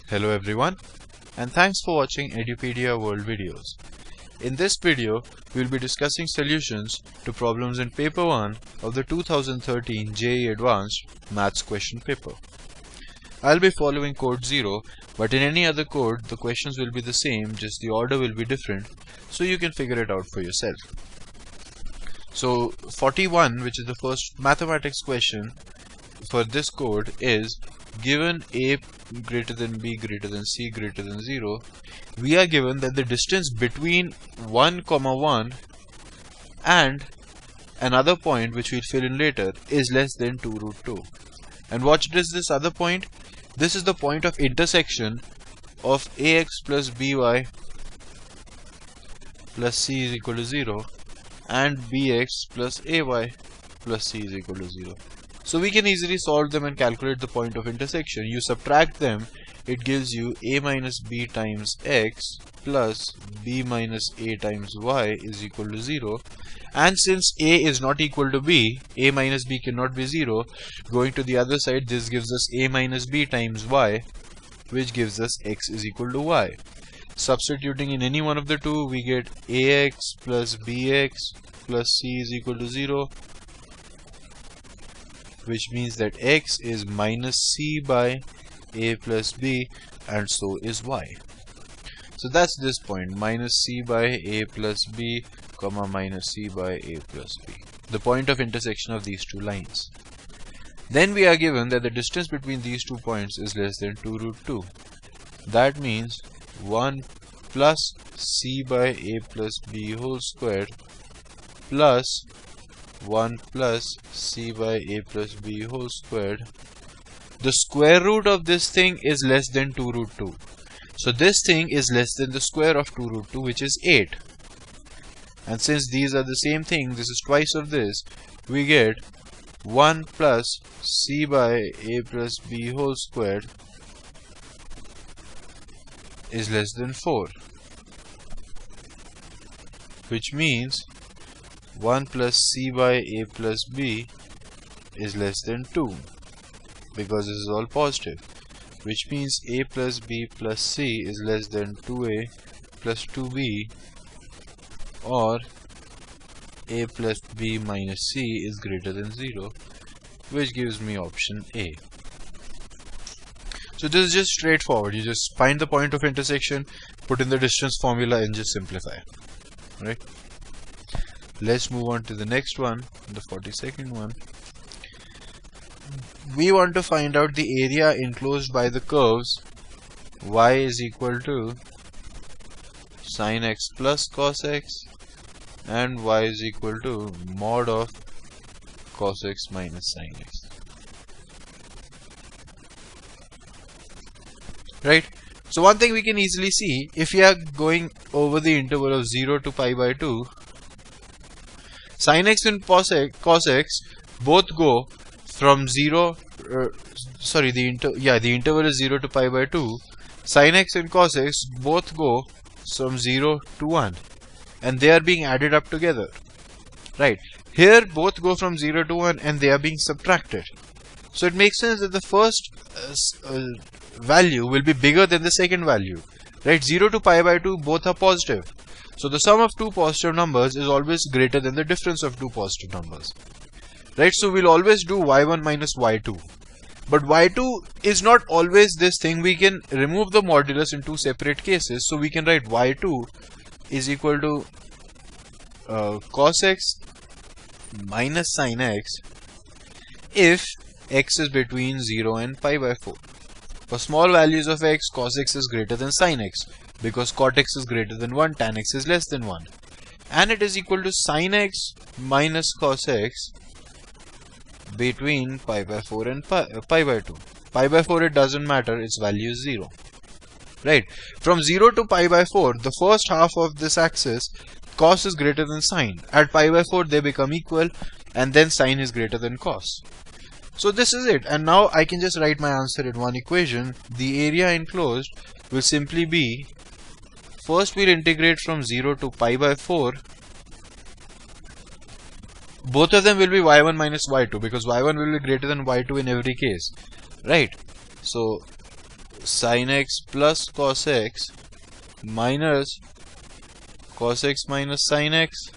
Hello everyone, and thanks for watching Edupedia World videos. In this video, we will be discussing solutions to problems in Paper 1 of the 2013 JEE Advanced Maths question paper. I'll be following code 0, but in any other code, the questions will be the same, just the order will be different, so you can figure it out for yourself. So 41, which is the first mathematics question for this code, is given a greater than b greater than c greater than 0, we are given that the distance between 1, 1 and another point, which we'll fill in later, is less than 2 root 2. And what is this other point? This is the point of intersection of ax plus by plus c is equal to 0 and bx plus ay plus c is equal to 0. So we can easily solve them and calculate the point of intersection. You subtract them, it gives you a minus b times x plus b minus a times y is equal to 0. And since a is not equal to b, a minus b cannot be 0. Going to the other side, this gives us a minus b times y, which gives us x is equal to y. Substituting in any one of the two, we get ax plus bx plus c is equal to 0, which means that x is minus c by a plus b, and so is y. So that's this point, minus c by a plus b, comma minus c by a plus b, the point of intersection of these two lines. Then we are given that the distance between these 2 points is less than 2 root 2. That means 1 plus c by a plus b whole squared plus 1 plus c by a plus b whole squared. The square root of this thing is less than 2 root 2. So this thing is less than the square of 2 root 2, which is 8. And since these are the same thing, this is twice of this, we get 1 plus c by a plus b whole squared is less than 4. Which means 1 plus c by a plus b is less than 2, because this is all positive, which means a plus b plus c is less than 2a plus 2b, or a plus b minus c is greater than 0, which gives me option A. So this is just straightforward. You just find the point of intersection, put in the distance formula, and just simplify. Right? Let's move on to the next one, the 42nd one. We want to find out the area enclosed by the curves y is equal to sin x plus cos x and y is equal to mod of cos x minus sin x. Right? So one thing we can easily see, if we are going over the interval of 0 to pi by 2, sin x and cos x both go from 0, the interval is 0 to pi by 2. Sin x and cos x both go from 0 to 1, and they are being added up together. Right? Here both go from 0 to 1 and they are being subtracted. So it makes sense that the first value will be bigger than the second value. Right? 0 to pi by 2 both are positive. So the sum of two positive numbers is always greater than the difference of two positive numbers. Right? So we'll always do y1 minus y2. But y2 is not always this thing. We can remove the modulus in two separate cases. So we can write y2 is equal to cos x minus sin x if x is between 0 and pi by 4. For small values of x, cos x is greater than sin x, because cot x is greater than 1, tan x is less than 1. And it is equal to sin x minus cos x between pi by 4 and pi by 2. Pi by 4 it doesn't matter, its value is 0. Right? From 0 to pi by 4, the first half of this axis, cos is greater than sin. At pi by 4 they become equal, and then sin is greater than cos. So this is it, and now I can just write my answer in one equation. The area enclosed will simply be, first we'll integrate from 0 to pi by 4. Both of them will be y1 minus y2, because y1 will be greater than y2 in every case. Right? So sin x plus cos x minus cos x minus sin x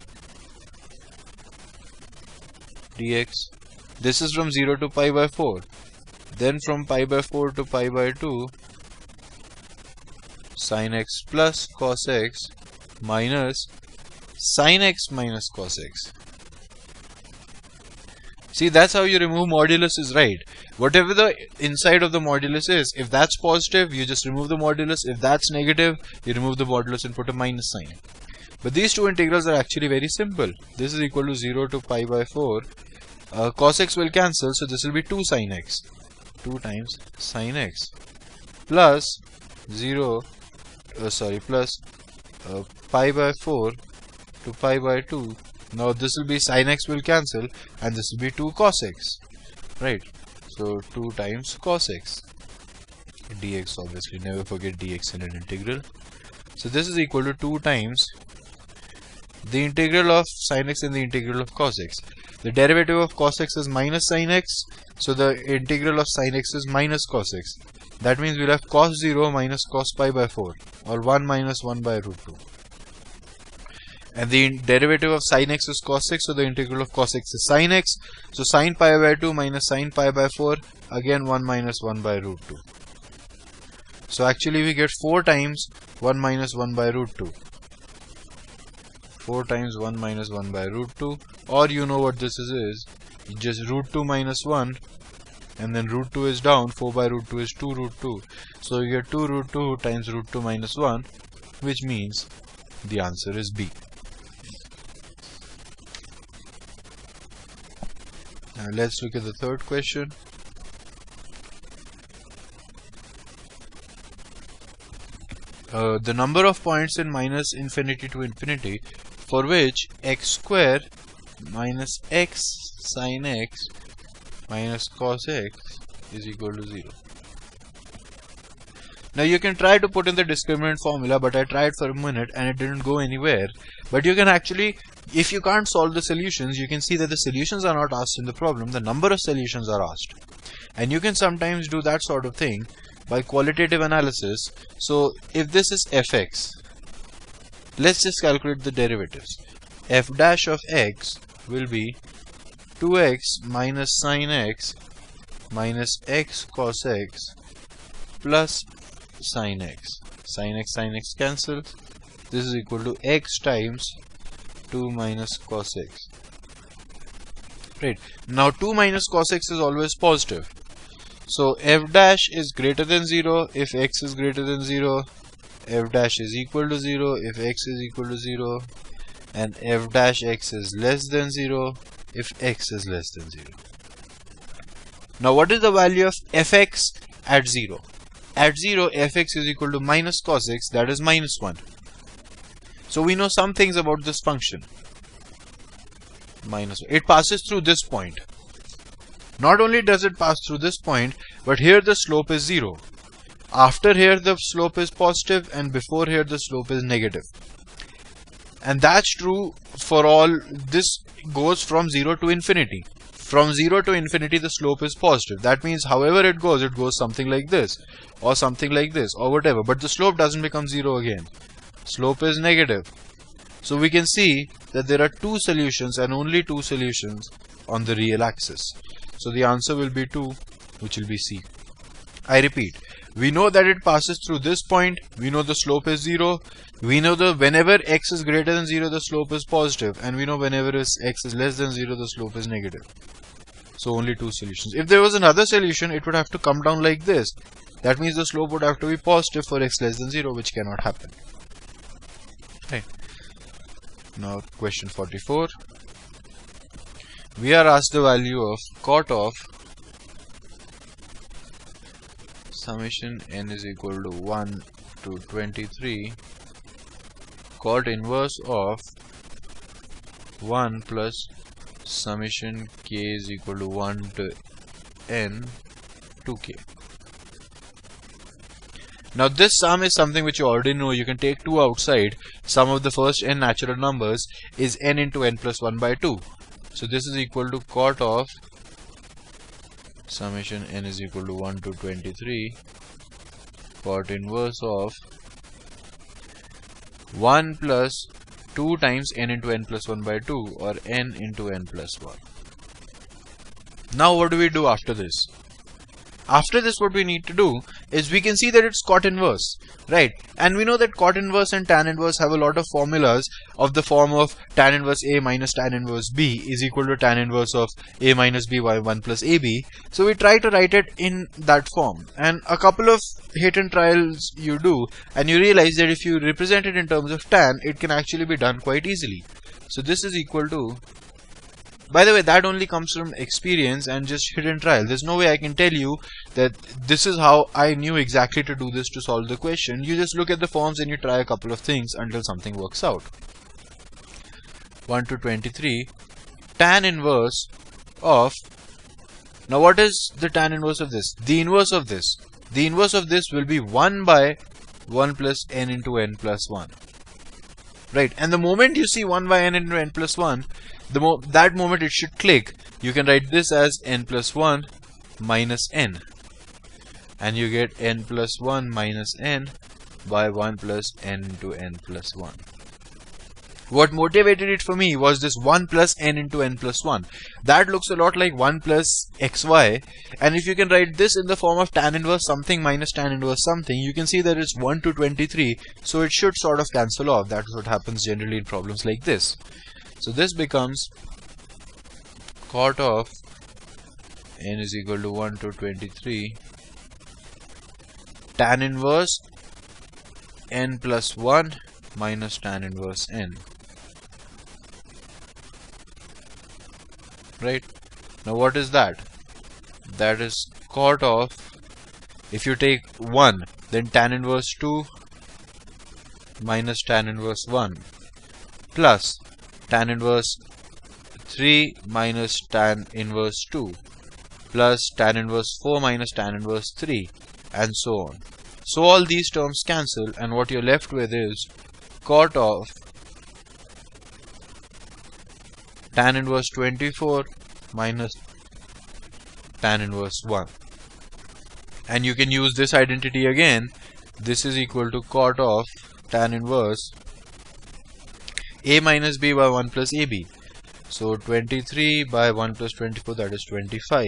dx. This is from 0 to pi by 4. Then from pi by 4 to pi by 2, sin x plus cos x minus sin x minus cos x. See, that's how you remove modulus is right. Whatever the inside of the modulus is, if that's positive, you just remove the modulus. If that's negative, you remove the modulus and put a minus sign. But these two integrals are actually very simple. This is equal to 0 to pi by 4. Cos x will cancel, so this will be 2 sin x. 2 times sin x plus plus pi by 4 to pi by 2. Now this will be sin x will cancel and this will be 2 cos x, right? So 2 times cos x dx, obviously never forget dx in an integral. So this is equal to 2 times the integral of sin x and the integral of cos x. The derivative of cos x is minus sin x, so the integral of sin x is minus cos x. That means we'll have cos 0 minus cos pi by 4, or 1 minus 1 by root 2. And the derivative of sin x is cos x, so the integral of cos x is sin x. So sin pi by 2 minus sin pi by 4, again 1 minus 1 by root 2. So actually we get 4 times 1 minus 1 by root 2. 4 times 1 minus 1 by root 2, or you know what this is just root 2 minus 1, and then root 2 is down, 4 by root 2 is 2 root 2. So you get 2 root 2 times root 2 minus 1, which means the answer is B. Now let's look at the third question. The number of points in minus infinity to infinity for which x square minus x sin x minus cos x is equal to 0. Now you can try to put in the discriminant formula, but I tried for a minute and it didn't go anywhere. But you can actually, if you can't solve the solutions, you can see that the solutions are not asked in the problem, the number of solutions are asked. And you can sometimes do that sort of thing by qualitative analysis. So if this is fx, let's just calculate the derivatives. F dash of x will be 2x minus sin x minus x cos x plus sin x. Sin x cancels. This is equal to x times 2 minus cos x. Right. Now 2 minus cos x is always positive. So f dash is greater than 0 if x is greater than 0. F dash is equal to 0 if x is equal to 0. And f dash x is less than 0 if x is less than 0. Now what is the value of fx at 0? At 0, fx is equal to minus cos x, that is minus 1. So we know some things about this function. Minus 1. It passes through this point. Not only does it pass through this point, but here the slope is 0. After here the slope is positive, and before here the slope is negative. And that's true for all. This goes from 0 to infinity. From 0 to infinity the slope is positive. That means however it goes something like this, or something like this, or whatever. But the slope doesn't become 0 again. Slope is negative. So we can see that there are two solutions and only two solutions on the real axis. So the answer will be 2, which will be C. I repeat, we know that it passes through this point. We know the slope is 0. We know that whenever x is greater than 0, the slope is positive. And we know whenever x is less than 0, the slope is negative. So only two solutions. If there was another solution, it would have to come down like this. That means the slope would have to be positive for x less than 0, which cannot happen. Okay. Now question 44. We are asked the value of cot of summation n is equal to 1 to 23 cot inverse of 1 plus summation k is equal to 1 to n 2k. Now this sum is something which you already know. You can take 2 outside. Sum of the first n natural numbers is n into n plus 1 by 2. So this is equal to cot of summation n is equal to 1 to 23 cot inverse of 1 plus 2 times n into n plus 1 by 2, or n into n plus 1. Now what do we do after this? After this, what we need to do is we can see that it's cot inverse, right? And we know that cot inverse and tan inverse have a lot of formulas of the form of tan inverse A minus tan inverse B is equal to tan inverse of A minus B by 1 plus AB. So we try to write it in that form. And a couple of hit and trials you do, and you realize that if you represent it in terms of tan, it can actually be done quite easily. So this is equal to, by the way, that only comes from experience and just hit and trial. There's no way I can tell you that this is how I knew exactly to do this to solve the question. You just look at the forms and you try a couple of things until something works out. 1 to 23, tan inverse of, now what is the tan inverse of this? The inverse of this. The inverse of this will be 1 by 1 plus n into n plus 1. Right, and the moment you see 1 by n into n plus 1, that moment it should click. You can write this as n plus 1 minus n, and you get n plus 1 minus n by 1 plus n into n plus 1. What motivated it for me was this 1 plus n into n plus 1. That looks a lot like 1 plus xy, and if you can write this in the form of tan inverse something minus tan inverse something, you can see that it's 1 to 23, so it should sort of cancel off. That's what happens generally in problems like this. So this becomes cot of n is equal to 1 to 23 tan inverse n plus 1 minus tan inverse n. Right? Now what is that? That is cot of, if you take 1, then tan inverse 2 minus tan inverse 1 plus tan inverse 3 minus tan inverse 2 plus tan inverse 4 minus tan inverse 3, and so on. So all these terms cancel, and what you're left with is cot of tan inverse 24 minus tan inverse 1. And you can use this identity again. This is equal to cot of tan inverse A minus B by 1 plus AB. So 23 by 1 plus 24, that is 25.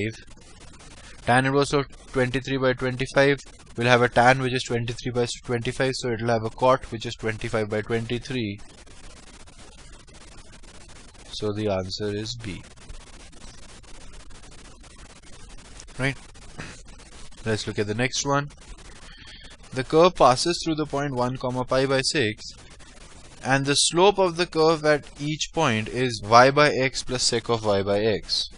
Tan inverse of 23 by 25 will have a tan which is 23 by 25, so it will have a cot which is 25 by 23. So the answer is B. Right? Let's look at the next one. The curve passes through the point 1 comma pi by 6, and the slope of the curve at each point is y by x plus sec of y by x.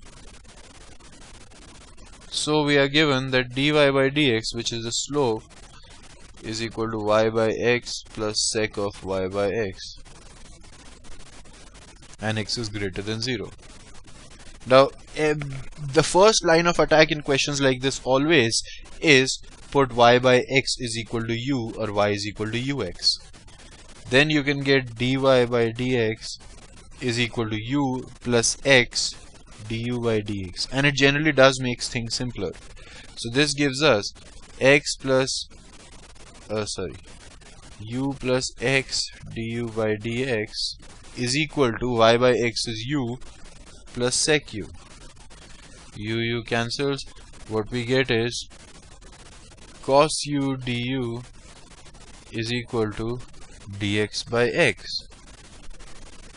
So we are given that dy by dx, which is the slope, is equal to y by x plus sec of y by x, and x is greater than 0. Now, the first line of attack in questions like this always is put y by x is equal to u, or y is equal to ux. Then you can get dy by dx is equal to u plus x du by dx, and it generally does make things simpler. So this gives us x plus u plus x du by dx is equal to y by x is u plus sec u. U cancels. What we get is cos u du is equal to dx by x,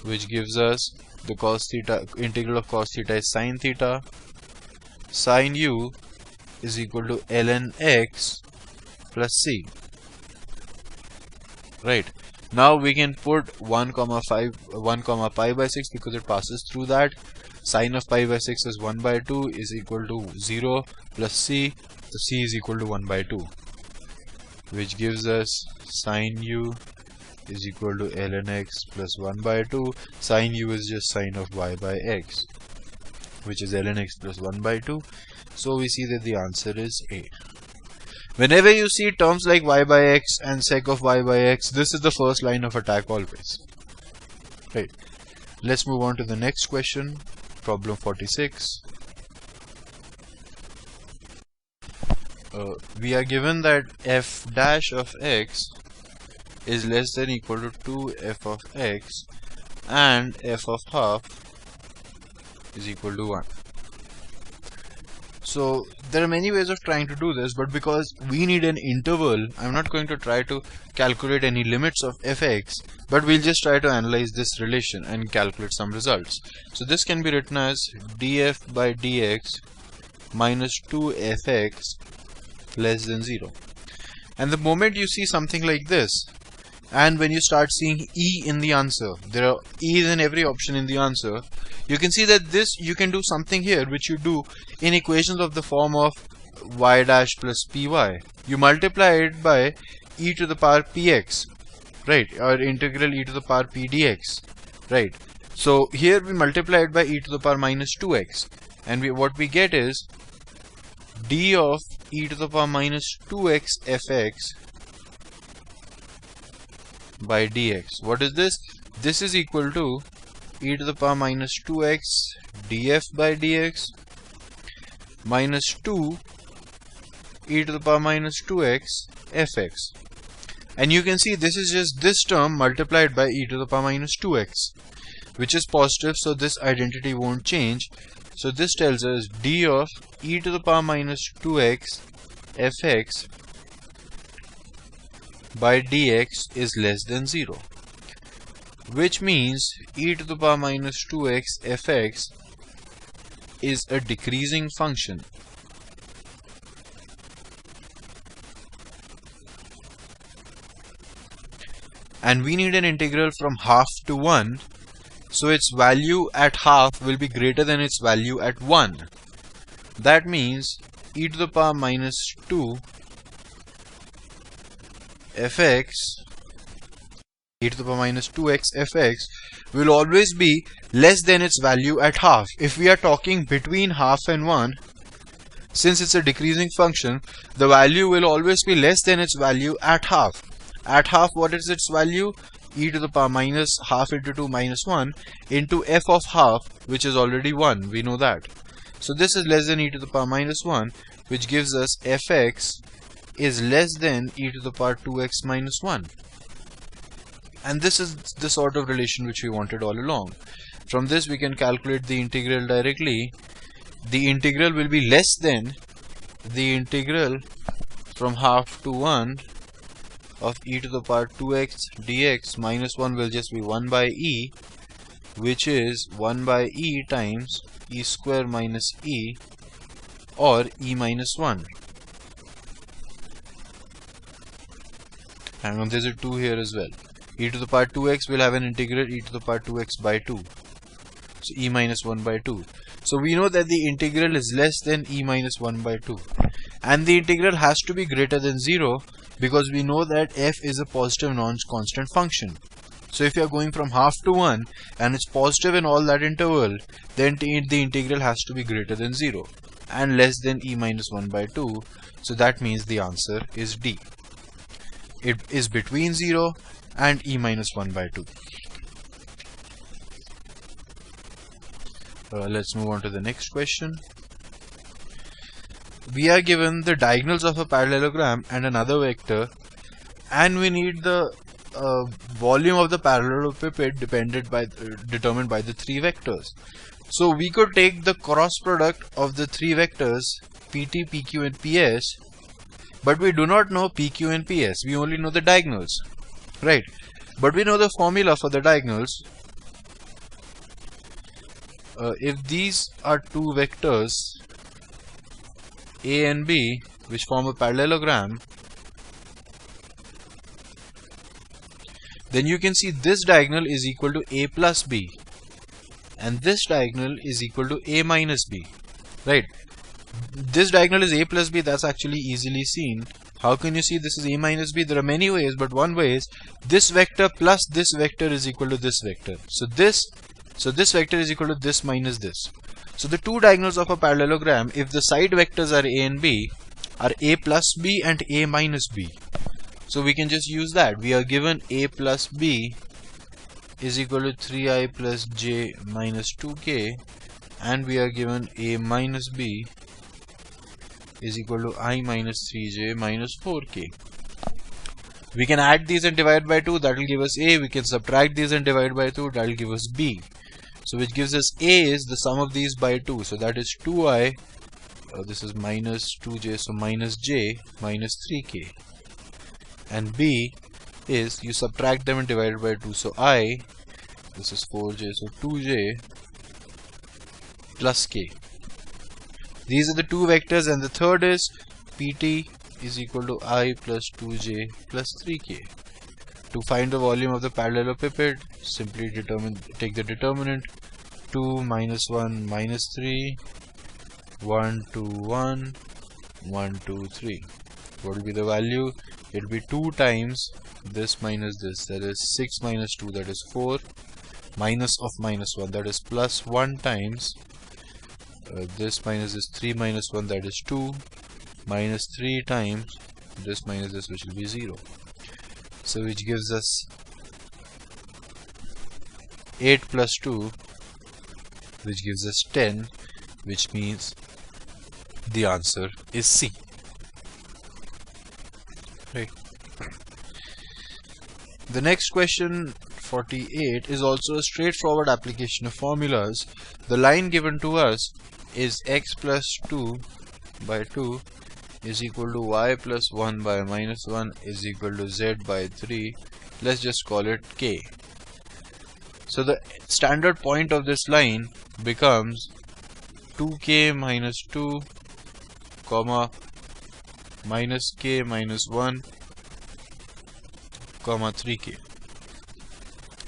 which gives us the cos theta, integral of cos theta is sin theta. Sin u is equal to ln x plus c. Right. Now we can put 1 comma pi by 6 because it passes through that. Sin of pi by 6 is 1 by 2 is equal to 0 plus c. So c is equal to 1 by 2, which gives us sin u is equal to ln x plus 1 by 2. Sin u is just sin of y by x, which is ln x plus 1 by 2. So we see that the answer is A. Whenever you see terms like y by x and sec of y by x, this is the first line of attack always. Right. Let's move on to the next question, problem 46. we are given that f dash of x is less than equal to 2f of x and f of half is equal to 1. So there are many ways of trying to do this, but because we need an interval, I'm not going to try to calculate any limits of fx, but we'll just try to analyze this relation and calculate some results. So this can be written as df by dx minus 2fx less than 0. And the moment you see something like this, and when you start seeing E in the answer, there are E's in every option in the answer, you can see that this, you can do something here which you do in equations of the form of y dash plus py. You multiply it by e to the power px, right, or integral e to the power p dx, right. So here we multiply it by e to the power minus 2x, and what we get is d of e to the power minus 2x fx by dx. What is this? This is equal to e to the power minus 2x df by dx minus 2 e to the power minus 2x fx. And you can see this is just this term multiplied by e to the power minus 2x, which is positive, so this identity won't change. So this tells us d of e to the power minus 2x fx by dx is less than 0, which means e to the power minus 2x fx is a decreasing function. And we need an integral from half to 1, so its value at half will be greater than its value at 1. That means e to the power minus 2 fx, e to the power minus 2x fx will always be less than its value at half. If we are talking between half and 1, since it's a decreasing function, the value will always be less than its value at half. At half, what is its value? E to the power minus half into 2 minus 1 into f of half, which is already 1, we know that. So this is less than e to the power minus 1, which gives us fx is less than e to the power 2x minus 1. And this is the sort of relation which we wanted all along. From this we can calculate the integral directly. The integral will be less than the integral from half to 1 of e to the power 2x dx minus 1 will just be 1 by e, which is 1 by e times e square minus e, or e minus 1. Hang on, there's a 2 here as well. E to the power 2x will have an integral e to the power 2x by 2. So e minus 1 by 2. So we know that the integral is less than e minus 1 by 2. And the integral has to be greater than 0 because we know that f is a positive non-constant function. So if you are going from half to 1 and it's positive in all that interval, then the integral has to be greater than 0 and less than e minus 1 by 2. So that means the answer is D. It is between 0 and e minus 1 by 2. Let's move on to the next question. We are given the diagonals of a parallelogram and another vector, and we need the volume of the parallelepiped determined by the three vectors. So we could take the cross product of the three vectors pt, pq and ps, but we do not know pq and ps. We only know the diagonals, right? But we know the formula for the diagonals. If these are two vectors a and b which form a parallelogram, then you can see this diagonal is equal to a plus b and this diagonal is equal to a minus b, right? This diagonal is a plus b, that's actually easily seen. How can you see this is a minus b? There are many ways, but one way is this vector plus this vector is equal to this vector. So this vector is equal to this minus this. So the two diagonals of a parallelogram, if the side vectors are a and b, are a plus b and a minus b. So we can just use that. We are given a plus b is equal to 3i plus j minus 2k, and we are given a minus b is equal to I minus 3j minus 4k. We can add these and divide by 2, that will give us A. We can subtract these and divide by 2, that will give us B. So which gives us A is the sum of these by 2. So that is 2I, this is minus 2j, so minus j minus 3k. And B is you subtract them and divide by 2. So I, this is 4j, so 2j plus k. These are the two vectors, and the third is pt is equal to I plus 2j plus 3k. To find the volume of the parallelepiped, simply take the determinant 2 minus 1 minus 3, 1 2 1, 1 2 3. What will be the value? It will be 2 times this minus this, that is 6 minus 2, that is 4, minus of minus 1, that is plus 1 times this minus this 3 minus 1, that is 2, minus 3 times this minus this, which will be 0. So which gives us 8 plus 2, which gives us 10, which means the answer is C. Right. The next question, 48, is also a straightforward application of formulas. The line given to us is x plus 2 by 2 is equal to y plus 1 by minus 1 is equal to z by 3. Let's just call it k. So the standard point of this line becomes 2k minus 2 comma minus k minus 1 comma 3k.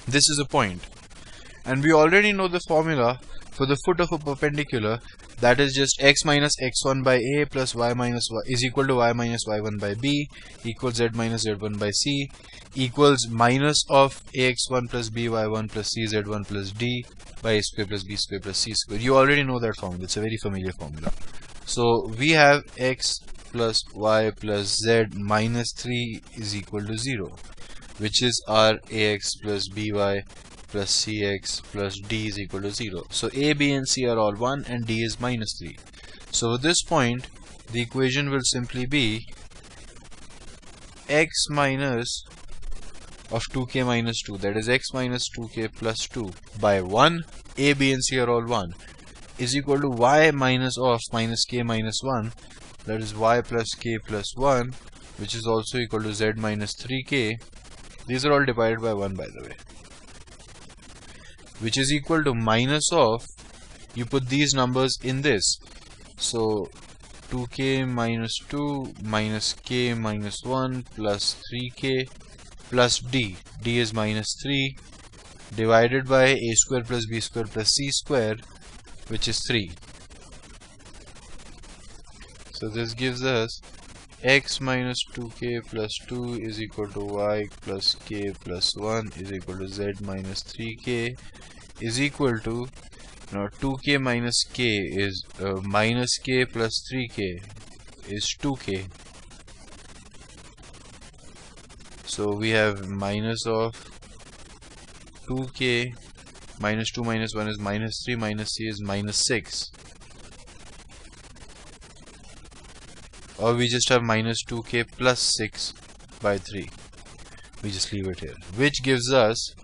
This is a point, and we already know the formula for the foot of a perpendicular, that is just x minus x1 by a plus y minus y is equal to y minus y1 by b equals z minus z1 by c equals minus of ax1 plus by1 plus cz1 plus d by a square plus b square plus c square. You already know that formula, it's a very familiar formula. So we have x plus y plus z minus 3 is equal to 0, which is our ax plus by plus cx plus d is equal to 0. So a, b and c are all 1 and d is minus 3. So at this point the equation will simply be x minus of 2k minus 2, that is x minus 2k plus 2 by 1, a, b and c are all 1, is equal to y minus of minus k minus 1, that is y plus k plus 1, which is also equal to z minus 3k. These are all divided by 1, by the way, which is equal to minus of, you put these numbers in this, so 2k minus 2 minus k minus 1 plus 3k plus d, d is minus 3, divided by a square plus b square plus c square, which is 3. So this gives us x minus 2k plus 2 is equal to y plus k plus 1 is equal to z minus 3k is equal to, now 2k minus k is minus k plus 3k is 2k. So we have minus of 2k minus 2 minus 1 is minus 3 minus c is minus 6. Or we just have minus 2k plus 6 by 3. We just leave it here, which gives us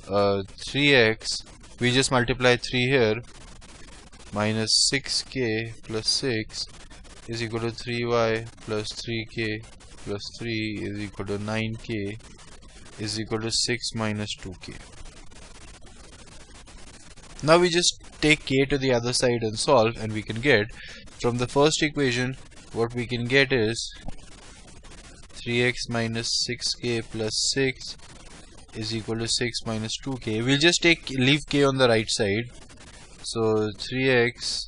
3x, we just multiply 3 here, minus 6k plus 6 is equal to 3y plus 3k plus 3 is equal to 9k is equal to 6 minus 2k. Now we just take k to the other side and solve, and we can get from the first equation, what we can get is 3x minus 6k plus 6 is equal to 6 minus 2k. We'll just leave k on the right side. So 3x,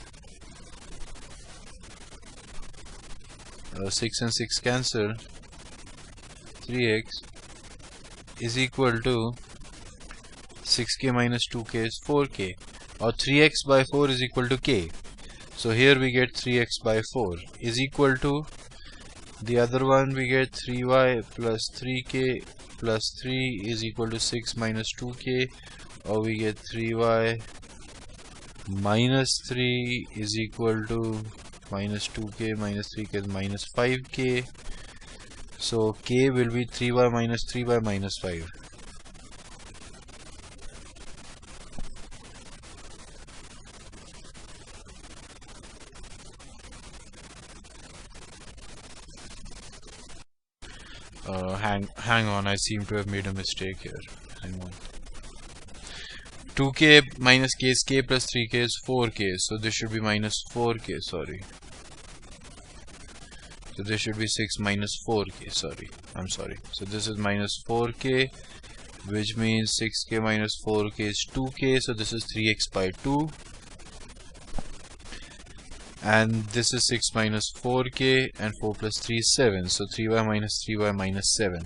6 and 6 cancel, 3x is equal to 6k minus 2k is 4k, or 3x by 4 is equal to k. So here we get 3x by 4 is equal to, the other one we get 3y plus 3k plus 3 is equal to 6 minus 2k, or we get 3y minus 3 is equal to minus 2k minus 3k is minus 5k. So k will be 3y minus 3y minus 5. Hang on, I seem to have made a mistake here. Hang on. 2k minus k is k plus 3k is 4k. So this should be minus 4k, sorry. So this should be 6 minus 4k, sorry. I'm sorry. So this is minus 4k, which means 6k minus 4k is 2k. So this is 3x by 2. And this is 6 minus 4k, and 4 plus 3 is 7. So 3y minus 7.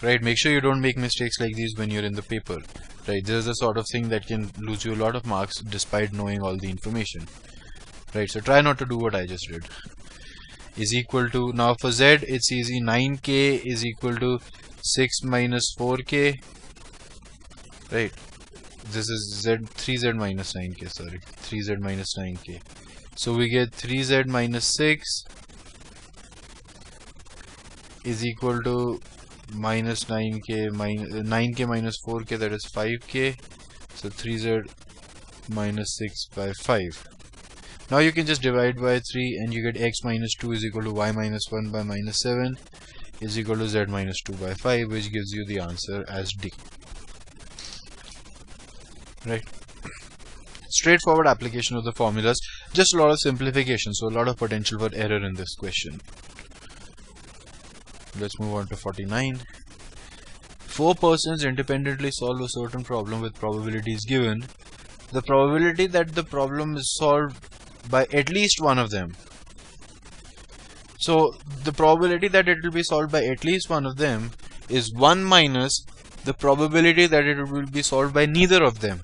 Right, make sure you don't make mistakes like these when you're in the paper. Right, this is the sort of thing that can lose you a lot of marks despite knowing all the information. Right, so try not to do what I just did. Is equal to, now for z it's easy, 9k is equal to 6 minus 4k. Right, this is 3z minus 9k, sorry, 3z minus 9k. So we get 3z minus 6 is equal to minus 9k minus 4k, that is 5k. So 3z minus 6 by 5. Now you can just divide by 3 and you get x minus 2 is equal to y minus 1 by minus 7 is equal to z minus 2 by 5, which gives you the answer as D. Right. Straightforward application of the formulas, just a lot of simplification, so a lot of potential for error in this question. Let's move on to 49. 4 persons independently solve a certain problem with probabilities given. The probability that the problem is solved by at least one of them. So the probability that it will be solved by at least one of them is 1 minus the probability that it will be solved by neither of them.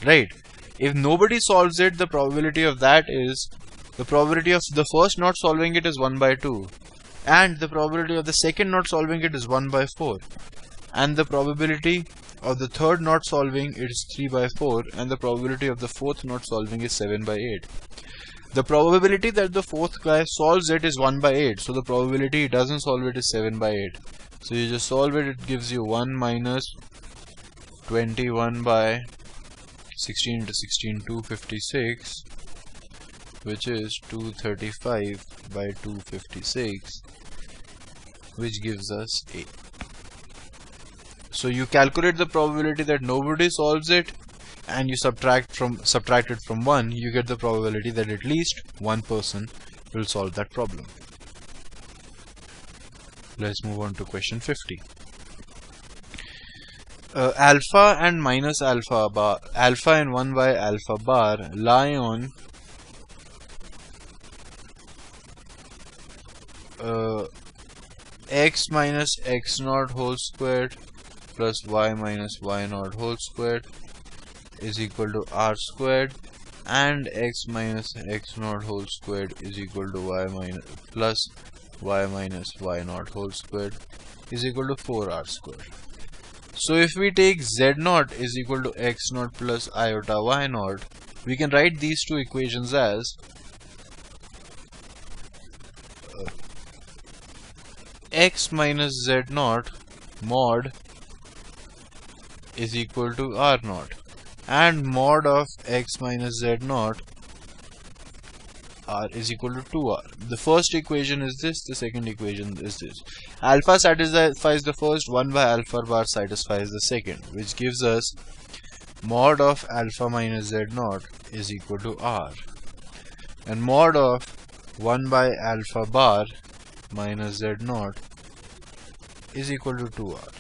Right? If nobody solves it, the probability of that is, the probability of the first not solving it is 1 by 2. And the probability of the second not solving it is 1 by 4. And the probability of the third not solving it is 3 by 4. And the probability of the fourth not solving is 7 by 8. The probability that the fourth guy solves it is 1 by 8. So the probability he doesn't solve it is 7 by 8. So you just solve it, it gives you 1 minus 21 by 16 into 16, 256, which is 235 by 256, which gives us 8. So you calculate the probability that nobody solves it, and you subtract it from 1, you get the probability that at least one person will solve that problem. Let's move on to question 50. Alpha and minus alpha bar, alpha and 1 by alpha bar lie on x minus x naught whole squared plus y minus y naught whole squared is equal to r squared, and x minus x naught whole squared is equal to y minus plus y minus y naught whole squared is equal to 4r squared. So if we take z naught is equal to x naught plus iota y naught, we can write these two equations as x minus z naught mod is equal to r naught, and mod of x minus z naught r is equal to 2r. The first equation is this, the second equation is this. Alpha satisfies the first, 1 by alpha bar satisfies the second, which gives us mod of alpha minus z naught is equal to r, and mod of 1 by alpha bar minus z naught is equal to 2r.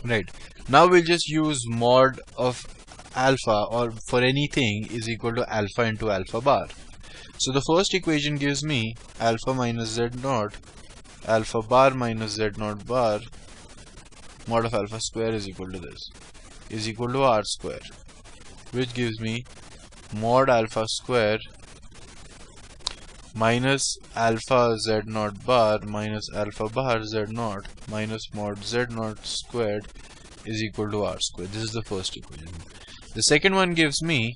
Right, now we'll just use mod of alpha, or for anything, is equal to alpha into alpha bar. So the first equation gives me alpha minus z naught, alpha bar minus z naught bar, mod of alpha square is equal to this, is equal to r square, which gives me mod alpha square minus alpha z naught bar minus alpha bar z naught minus mod z naught squared is equal to r squared. This is the first equation. The second one gives me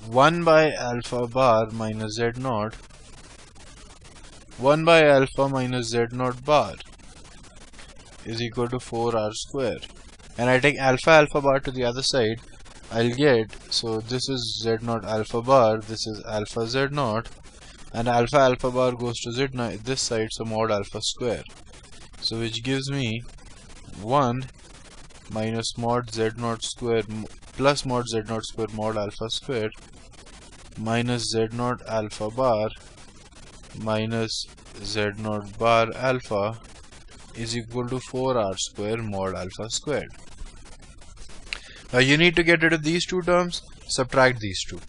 1 by alpha bar minus z naught, 1 by alpha minus z naught bar is equal to 4r square. And I take alpha bar to the other side, I'll get, so this is z naught alpha bar, this is alpha z naught, and alpha bar goes to z naught this side, so mod alpha square. So which gives me 1 minus mod z naught square plus mod z naught square mod alpha square minus z naught alpha bar minus z naught bar alpha is equal to 4r square mod alpha squared. Now you need to get rid of these two terms, subtract these two.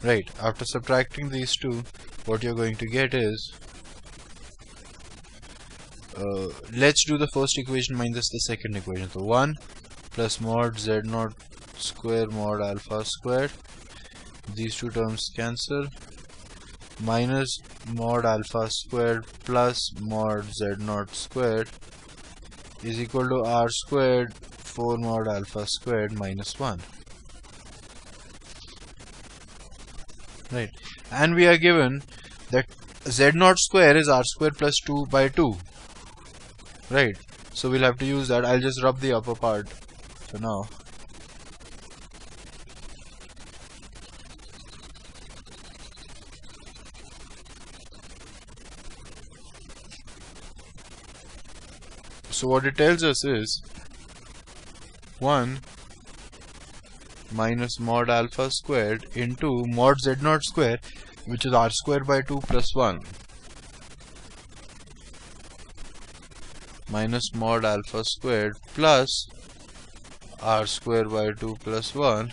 Right, after subtracting these two, what you're going to get is, let's do the first equation minus the second equation. So 1 plus mod z naught square mod alpha squared, these two terms cancel, minus mod alpha squared plus mod z naught squared is equal to r squared 4 mod alpha squared minus 1. Right, and we are given that z naught square is r square plus 2 by 2. Right, so we'll have to use that. I'll just rub the upper part for now. So what it tells us is 1 minus mod alpha squared into mod z naught square, which is r square by 2 plus 1, minus mod alpha squared plus r square by 2 plus 1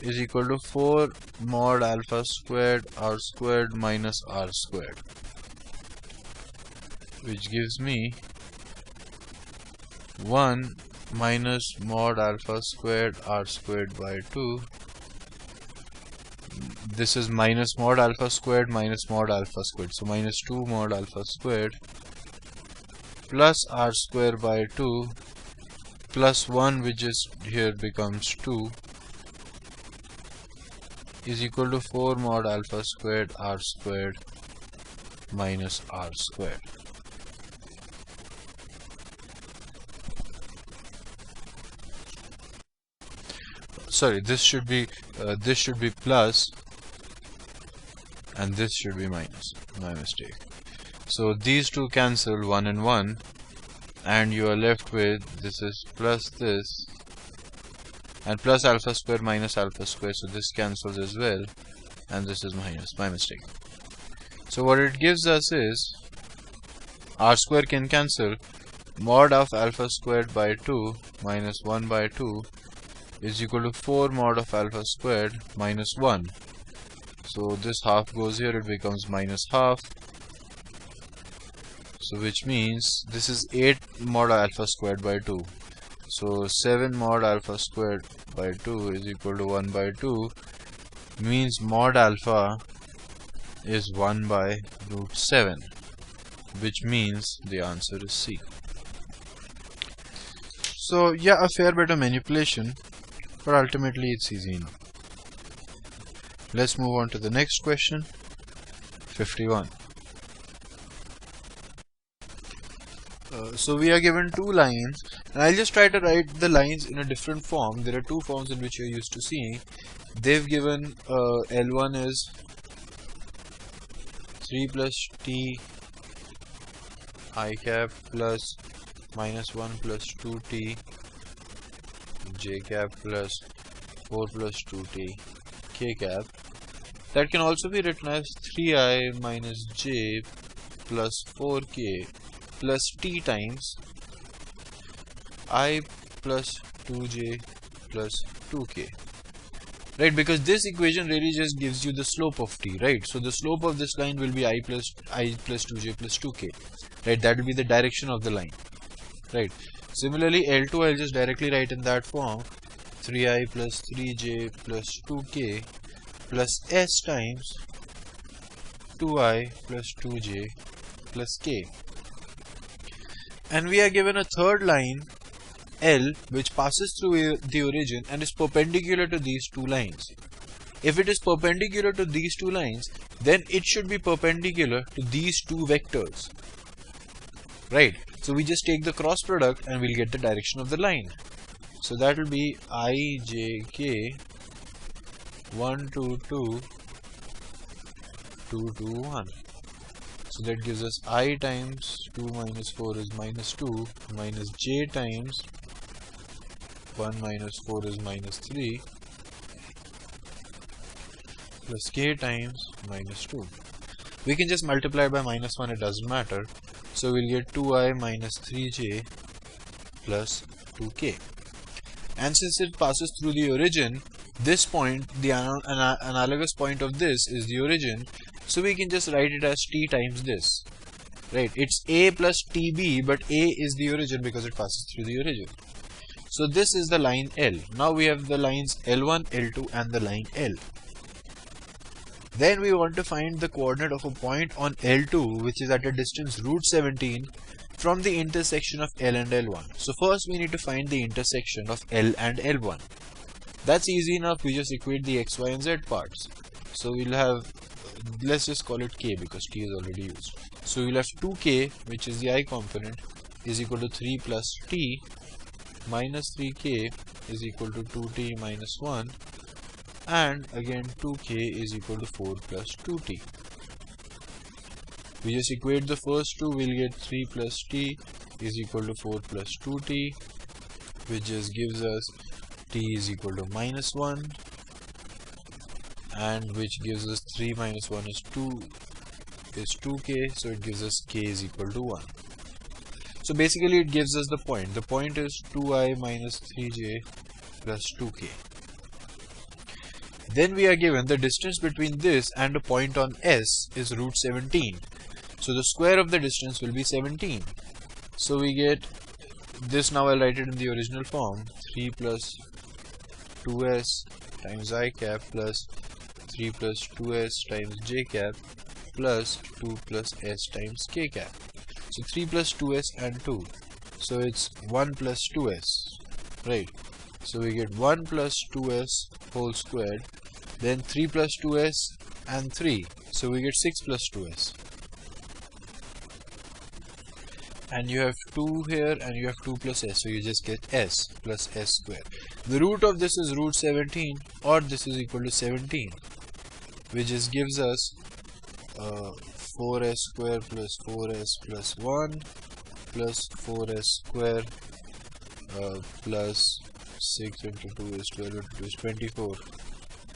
is equal to 4 mod alpha squared r squared minus r squared, which gives me 1 minus mod alpha squared r squared by 2. This is minus mod alpha squared minus mod alpha squared, so minus 2 mod alpha squared plus r square by 2 plus 1, which is here becomes 2, is equal to 4 mod alpha squared r squared minus r squared. Sorry, this should be plus and this should be minus. My mistake. So these two cancel 1 and 1, and you are left with this is plus this and plus alpha square minus alpha square, so this cancels as well, and this is minus. My mistake. So what it gives us is r square can cancel, mod of alpha squared by 2 minus 1 by 2 is equal to 4 mod of alpha squared minus 1. So this half goes here, it becomes minus half. So which means this is 8 mod alpha squared by 2. So 7 mod alpha squared by 2 is equal to 1 by 2, means mod alpha is 1 by root 7, which means the answer is C. So yeah, a fair bit of manipulation, but ultimately it's easy enough. Let's move on to the next question, 51. So we are given two lines, and I'll just try to write the lines in a different form. There are two forms in which you're used to seeing. They've given L1 is 3 plus t I cap plus minus 1 plus 2t j cap plus 4 plus 2t k cap. That can also be written as 3i minus j plus 4k plus t times I plus 2j plus 2k. Right, because this equation really just gives you the slope of t, right? So the slope of this line will be I plus 2j plus 2k, right? That will be the direction of the line, right? Similarly, L2 I'll just directly write in that form, 3i plus 3j plus 2k plus s times 2i plus 2j plus k. And we are given a third line L, which passes through the origin and is perpendicular to these two lines. If it is perpendicular to these two lines, then it should be perpendicular to these two vectors, right? So we just take the cross product and we'll get the direction of the line. So that will be I, J, K, 1, 2, 2, 2, 2, 1. So that gives us I times 2 minus 4 is minus 2, minus J times 1 minus 4 is minus 3, plus K times minus 2. We can just multiply by minus 1, it doesn't matter. So we'll get 2I minus 3J plus 2K. And since it passes through the origin, this point, the analogous point of this is the origin. So we can just write it as T times this. Right? It's A plus TB, but A is the origin because it passes through the origin. So this is the line L. Now we have the lines L1, L2 and the line L. Then we want to find the coordinate of a point on L2 which is at a distance root 17 from the intersection of L and L1. So first we need to find the intersection of L and L1. That's easy enough, we just equate the x, y and z parts. So we'll have, let's just call it k because t is already used. So we'll have 2k, which is the I component, is equal to 3 plus t minus 3k is equal to 2t minus 1, and again 2k is equal to 4 plus 2t. We just equate the first two, we'll get 3 plus t is equal to 4 plus 2t, which just gives us t is equal to minus 1, and which gives us 3 minus 1 is 2 is 2k, so it gives us k is equal to 1. So basically it gives us the point. The point is 2i minus 3j plus 2k. Then we are given the distance between this and a point on S is root 17. So the square of the distance will be 17. So we get this, now I'll write it in the original form, 3 plus 2s times I cap plus 3 plus 2s times j cap plus 2 plus s times k cap. So 3 plus 2s and 2. So it's 1 plus 2s, right? So we get 1 plus 2s whole squared, then 3 plus 2s and 3. So we get 6 plus 2s. And you have 2 here and you have 2 plus s, so you just get s plus s square. The root of this is root 17, or this is equal to 17, which just gives us 4s square plus 4s plus 1 plus 4s square plus 6 into 2 is 12 into 2 is 24,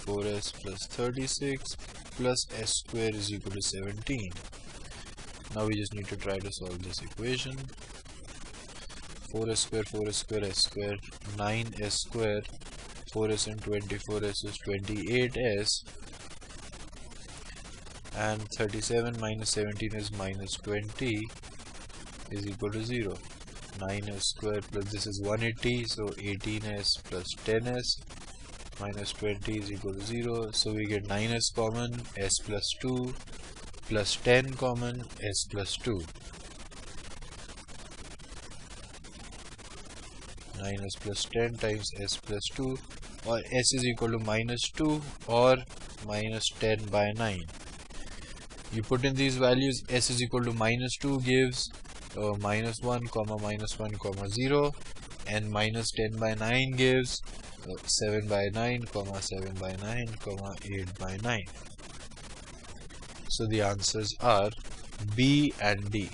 4s plus 36 plus s square is equal to 17. Now we just need to try to solve this equation. 4s square, s square, 9s square, 4s and 24s is 28s, and 37 minus 17 is minus 20 is equal to 0. 9s square plus this is 180, so 18s plus 10s minus 20 is equal to 0. So we get 9s common, s plus 2 plus 10 common, s plus 2. 9s plus 10 times s plus 2, or s is equal to minus 2 or minus 10 by 9. You put in these values, s is equal to minus 2 gives minus 1 comma minus 1 comma 0, and minus 10 by 9 gives 7 by 9 comma 7 by 9 comma 8 by 9. So the answers are B and D.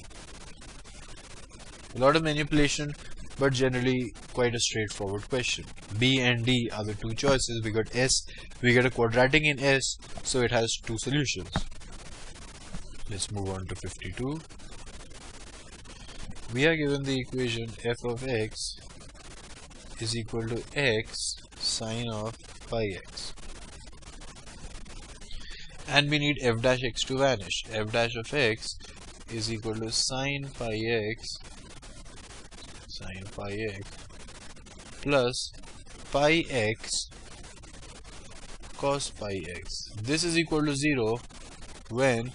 A lot of manipulation, but generally quite a straightforward question. B and D are the two choices. We got S, we get a quadratic in S, so it has two solutions. Let's move on to 52. We are given the equation f of x is equal to x sine of pi x. And we need f dash x to vanish. F dash of x is equal to sine pi x plus pi x cos pi x. This is equal to 0 when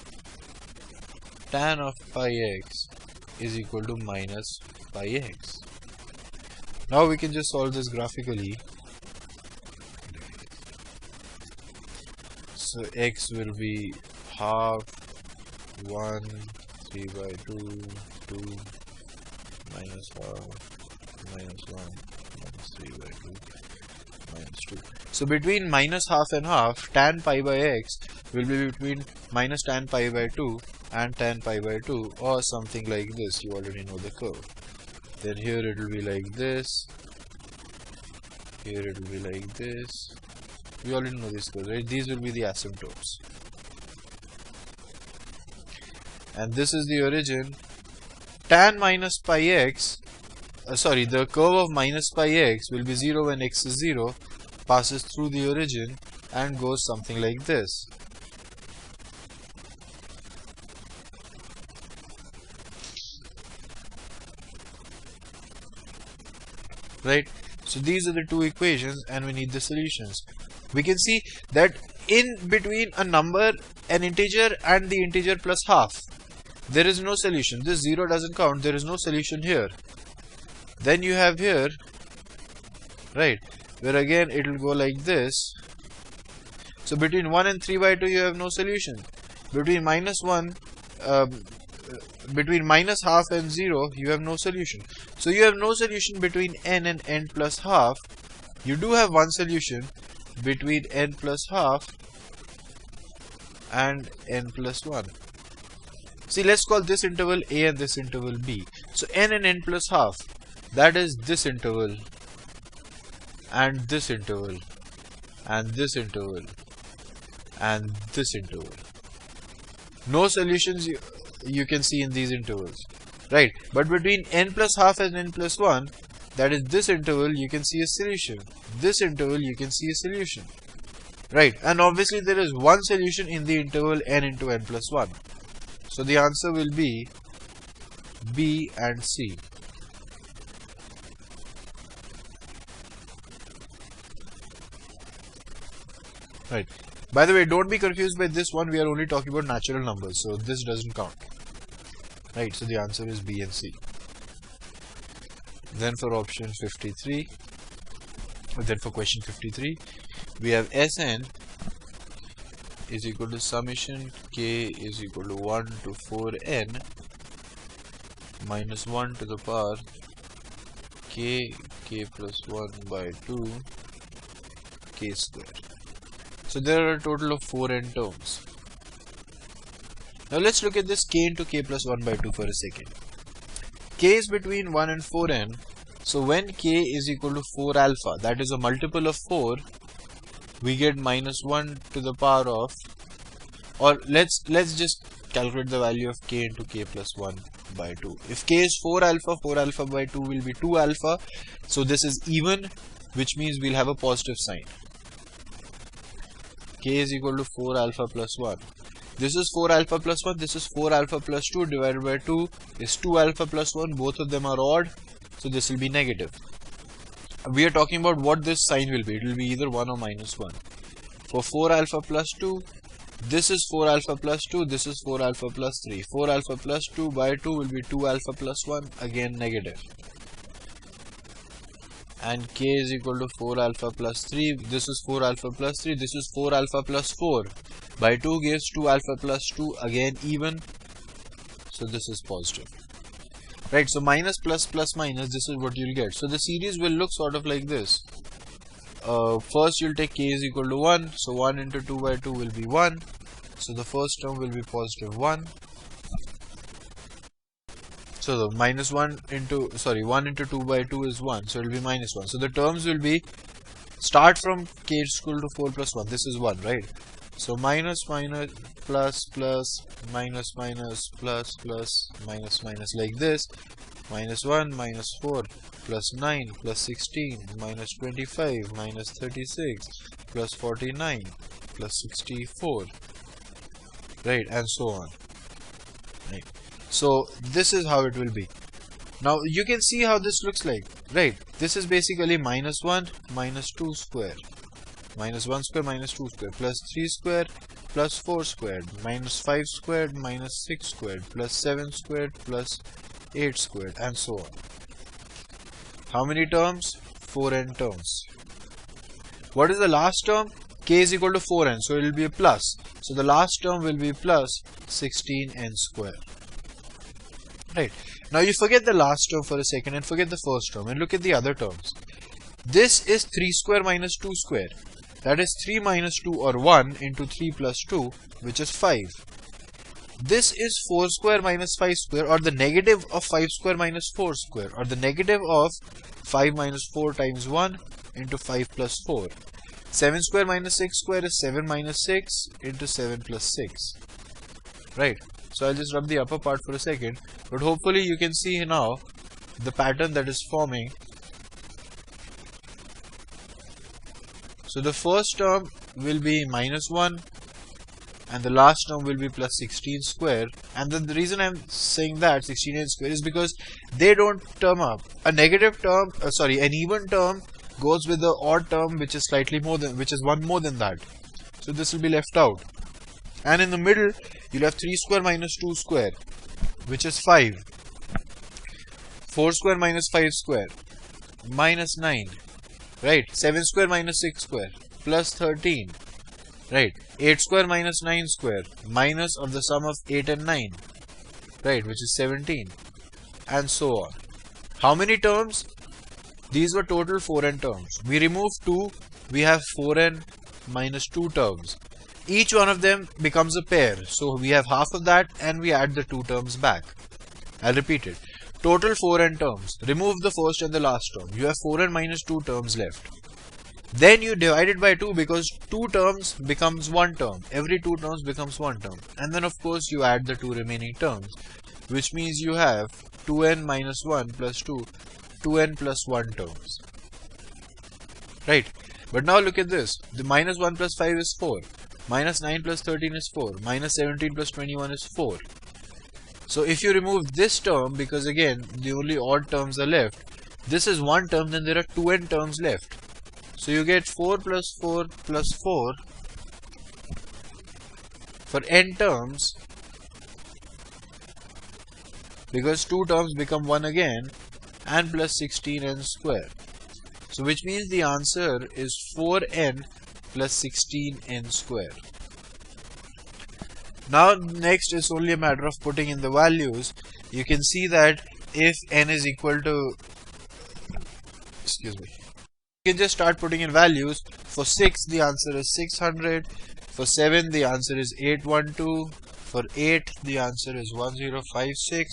tan of pi x is equal to minus pi x. Now we can just solve this graphically. So x will be half 1 3 by 2 2 minus half minus 1 minus 3 by 2 minus 2. So between minus half and half, tan pi by x will be between minus tan pi by 2 and tan pi by 2, or something like this. You already know the curve. Then here it will be like this. Here it will be like this. We already know this curve, right? These will be the asymptotes. And this is the origin. Tan minus pi x, the curve of minus pi x will be 0 when x is 0, passes through the origin and goes something like this. Right? So these are the two equations and we need the solutions. We can see that in between a number, an integer and the integer plus half, there is no solution. This 0 doesn't count. There is no solution here. Then you have here, right, where again it will go like this. So between 1 and 3 by 2 you have no solution. Between minus half and 0 you have no solution. So you have no solution between n and n plus half. You do have one solution between n plus half and n plus 1. See, let's call this interval a and this interval b. So n and n plus half, that is this interval and this interval and this interval and this interval. No solutions you can see in these intervals, right? But between n plus half and n plus 1, that is this interval, you can see a solution. This interval, you can see a solution, right? And obviously there is one solution in the interval n into n plus 1. So the answer will be B and C. Right. By the way, don't be confused by this one. We are only talking about natural numbers, so this doesn't count. Right. So the answer is B and C. Then for option 53, then for question 53, we have Sn is equal to summation k is equal to 1 to 4n minus 1 to the power k plus 1 by 2 k square. So there are a total of 4n terms. Now let's look at this k into k plus 1 by 2 for a second. K is between 1 and 4n. So when k is equal to 4 alpha, that is a multiple of 4, we get minus 1 to the power of, or let's just calculate the value of k into k plus 1 by 2. If k is 4 alpha by 2 will be 2 alpha. So this is even, which means we'll have a positive sign. K is equal to 4 alpha plus 1. This is 4 alpha plus 1. This is 4 alpha plus 2 divided by 2 is 2 alpha plus 1. Both of them are odd. So this will be negative. We are talking about what this sign will be. It will be either 1 or minus 1. For 4 alpha plus 2, this is 4 alpha plus 2, this is 4 alpha plus 3. 4 alpha plus 2 by 2 will be 2 alpha plus 1, again negative. And k is equal to 4 alpha plus 3, this is 4 alpha plus 3, this is 4 alpha plus 4. By 2 gives 2 alpha plus 2, again even. So this is positive. Right, so minus plus plus minus, this is what you'll get. So the series will look sort of like this. First you'll take k is equal to 1, so 1 into 2 by 2 will be 1. So the first term will be positive 1. So the minus 1 into 2 by 2 is 1, so it will be minus 1. So the terms will be, start from k is equal to 4 plus 1, this is 1, right? So minus minus plus plus minus minus plus plus minus minus like this. Minus 1 minus 4 plus 9 plus 16 minus 25 minus 36 plus 49 plus 64, right, and so on. Right. So this is how it will be. Now you can see how this looks like, right? This is basically minus 1 minus 2 square, minus 1 square minus 2 square, plus 3 square plus 4 squared, minus 5 squared minus 6 squared, plus 7 squared plus 8 squared, and so on. How many terms? 4n terms. What is the last term? k is equal to 4n, so it will be a plus. So the last term will be plus 16n square. Right. Now you forget the last term for a second and forget the first term and look at the other terms. This is 3 square minus 2 square. That is 3 minus 2 or 1 into 3 plus 2, which is 5. This is 4 square minus 5 square, or the negative of 5 square minus 4 square, or the negative of 5 minus 4 times 1 into 5 plus 4. 7 square minus 6 square is 7 minus 6 into 7 plus 6. Right. So I'll just rub the upper part for a second, but hopefully you can see now the pattern that is forming. So the first term will be minus 1 and the last term will be plus 16 square, and the reason I'm saying that 16n square is because they don't term up. A negative term, an even term goes with the odd term which is slightly more than, which is one more than that. So this will be left out. And in the middle you'll have 3 square minus 2 square, which is 5. 4 square minus 5 square, minus 9. Right. 7 square minus 6 square, plus 13. Right. 8 square minus 9 square, minus of the sum of 8 and 9. Right, which is 17. And so on. How many terms? These were total 4n terms. We remove 2, we have 4n minus 2 terms. Each one of them becomes a pair. So we have half of that and we add the 2 terms back. I'll repeat it. Total 4n terms. Remove the first and the last term. You have 4n minus 2 terms left. Then you divide it by 2 because 2 terms becomes 1 term. Every 2 terms becomes 1 term. And then of course you add the 2 remaining terms. Which means you have 2n minus 1 plus 2, 2n plus 1 terms. Right. But now look at this. The minus 1 plus 5 is 4. Minus 9 plus 13 is 4. Minus 17 plus 21 is 4. So if you remove this term, because again the only odd terms are left, this is 1 term, then there are 2n terms left. So you get 4 plus 4 plus 4 for n terms, because 2 terms become 1 again, and plus 16n square. So which means the answer is 4n plus 16n square. Now next is only a matter of putting in the values. You can see that if n is equal to, you can just start putting in values. For 6 the answer is 600, for 7 the answer is 812, for 8 the answer is 1056,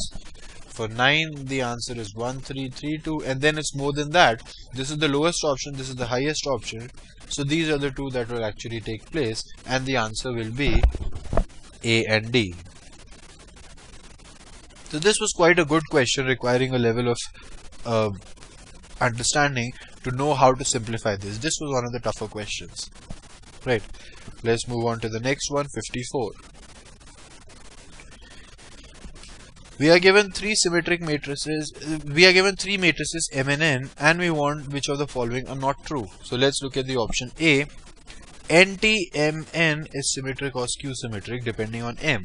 for 9 the answer is 1332, and then it's more than that. This is the lowest option, this is the highest option. So these are the two that will actually take place, and the answer will be A and D. So this was quite a good question requiring a level of understanding to know how to simplify this. This was one of the tougher questions. Right. Let's move on to the next one, 54. We are given three symmetric matrices. We are given three matrices M and N, and we want which of the following are not true. So let's look at the option A. NT-Mn is symmetric or skew symmetric depending on M.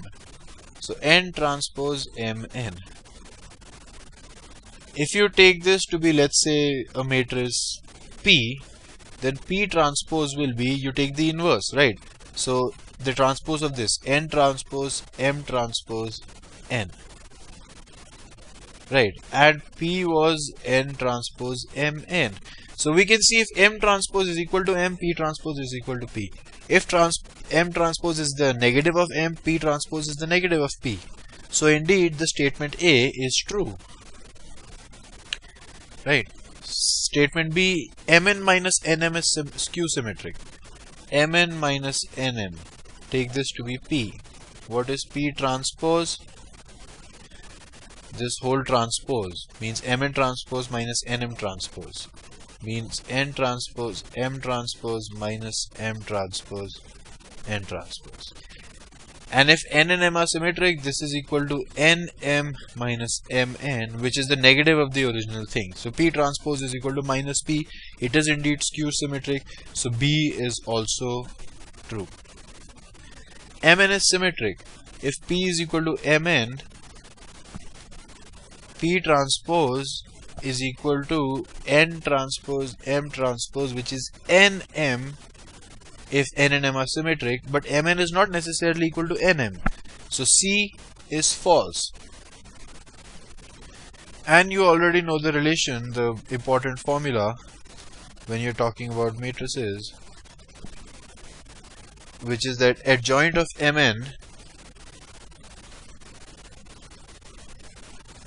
So N transpose Mn. If you take this to be, let's say, a matrix P, then P transpose will be, you take the inverse, right? So the transpose of this, N transpose M transpose N. Right, and P was N transpose Mn. So we can see if M transpose is equal to M, P transpose is equal to P. If M transpose is the negative of M, P transpose is the negative of P. So indeed the statement A is true. Right. Statement B, Mn minus Nm is skew symmetric. Mn minus Nm. Take this to be P. What is P transpose? This whole transpose means Mn transpose minus Nm transpose. Means N transpose M transpose minus M transpose N transpose. And if N and M are symmetric, this is equal to Nm minus Mn, which is the negative of the original thing. So P transpose is equal to minus P. It is indeed skew symmetric. So B is also true. Mn is symmetric. If P is equal to Mn, P transpose is equal to N transpose M transpose, which is Nm if n and m are symmetric, but mn is not necessarily equal to nm. So C is false. And you already know the relation, the important formula when you're talking about matrices, which is that adjoint of mn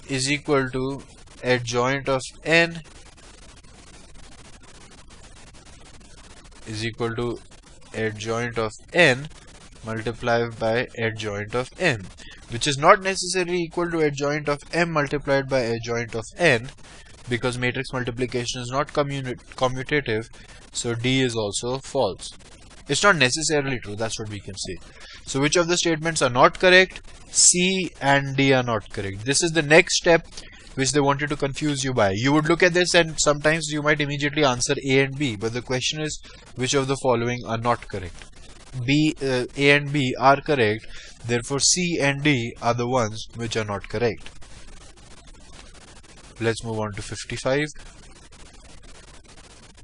is equal to adjoint of n is equal to adjoint of n multiplied by adjoint of m, which is not necessarily equal to adjoint of m multiplied by adjoint of n, because matrix multiplication is not commutative, so D is also false. It's not necessarily true, that's what we can say. So which of the statements are not correct? C and D are not correct. This is the next step which they wanted to confuse you by. You would look at this and sometimes you might immediately answer A and B, but the question is which of the following are not correct. A and B are correct, therefore C and D are the ones which are not correct. Let's move on to 55.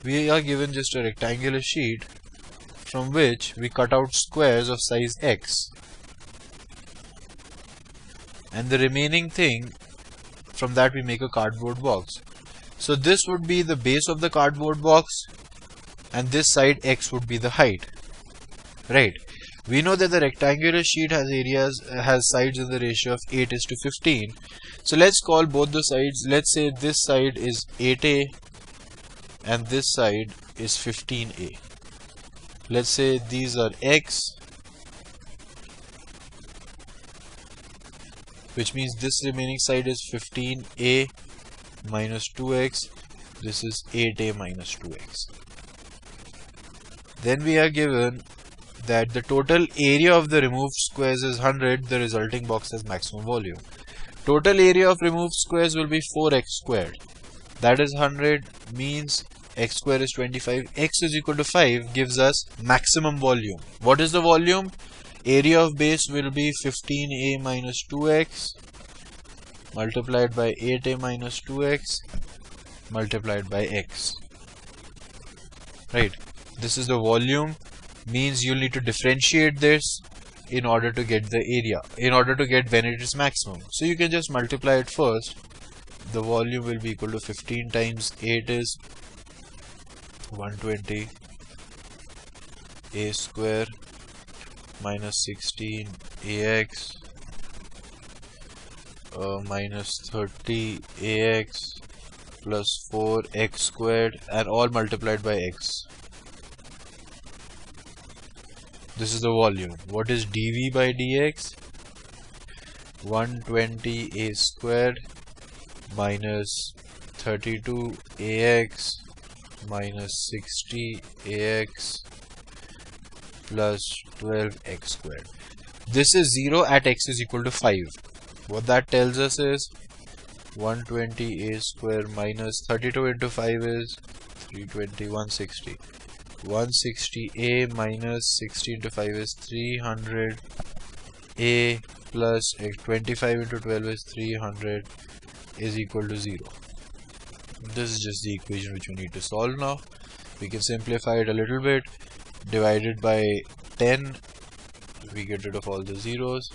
We are given just a rectangular sheet from which we cut out squares of size x, and the remaining thing, from that we make a cardboard box. So this would be the base of the cardboard box, and this side x would be the height. Right. We know that the rectangular sheet has sides in the ratio of 8:15. So let's call both the sides. Let's say this side is 8a and this side is 15a. Let's say these are x, which means this remaining side is 15a minus 2x. This is 8a minus 2x. Then we are given that the total area of the removed squares is 100. The resulting box has maximum volume. Total area of removed squares will be 4x squared. That is 100, means x square is 25. X is equal to 5 gives us maximum volume. What is the volume? Area of base will be 15a minus 2x multiplied by 8a minus 2x multiplied by x. Right. This is the volume, means you'll need to differentiate this in order to get the area, in order to get when it is maximum. So you can just multiply it first. The volume will be equal to 15 times 8 is 120 a square minus 16 ax minus 30 ax plus 4x squared, and all multiplied by x. This is the volume. What is dV by dx? 120 a squared minus 32 ax minus 60 ax plus 12x squared. This is 0 at x is equal to 5. What that tells us is 120 a square minus 32 into 5 is 320, 160. 160a minus 60 into 5 is 300. A plus 25 into 12 is 300 is equal to 0. This is just the equation which we need to solve now. We can simplify it a little bit. Divided by 10, we get rid of all the zeros.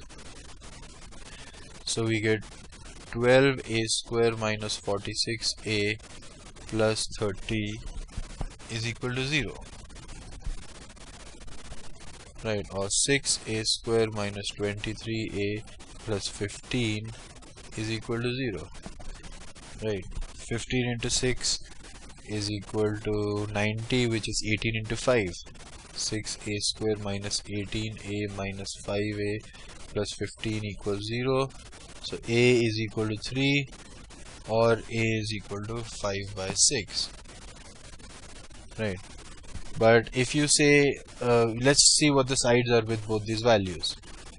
So we get 12a square minus 46a plus 30 is equal to 0. Right, or 6a square minus 23a plus 15 is equal to 0. Right, 15 into 6 is equal to 90, which is 18 into 5. 6a square minus 18a minus 5a plus 15 equals 0. So a is equal to 3 or a is equal to 5 by 6. Right. But if you say, let's see what the sides are with both these values.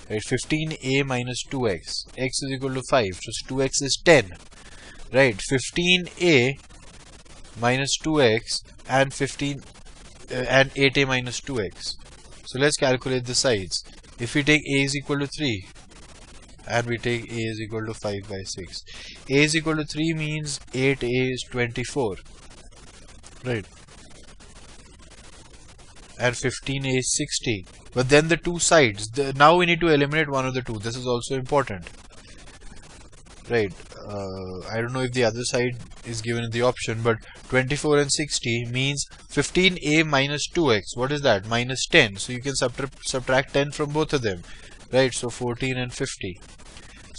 Right, 15a minus 2x, x is equal to 5, so 2x is 10. Right, 15a minus 2x and 15 and 8a minus 2x. So let's calculate the sides. If we take a is equal to 3 and we take a is equal to 5 by 6, a is equal to 3 means 8a is 24. Right. and 15a is 60. But then the two sides, now we need to eliminate one of the two. This is also important. Right, I don't know if the other side is given in the option, but 24 and 60 means 15a minus 2x. What is that? Minus 10. So you can subtract 10 from both of them. Right, so 14 and 50.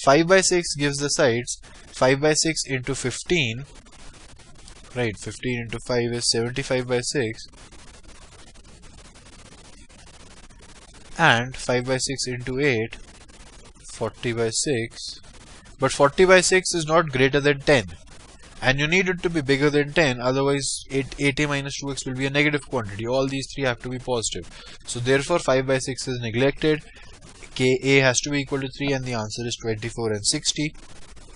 5 by 6 gives the sides. 5 by 6 into 15. Right, 15 into 5 is 75 by 6. And 5 by 6 into 8, 40 by 6. But 40 by 6 is not greater than 10. And you need it to be bigger than 10, otherwise 8a minus 2x will be a negative quantity. All these three have to be positive. So therefore 5 by 6 is neglected. Ka has to be equal to 3 and the answer is 24 and 60,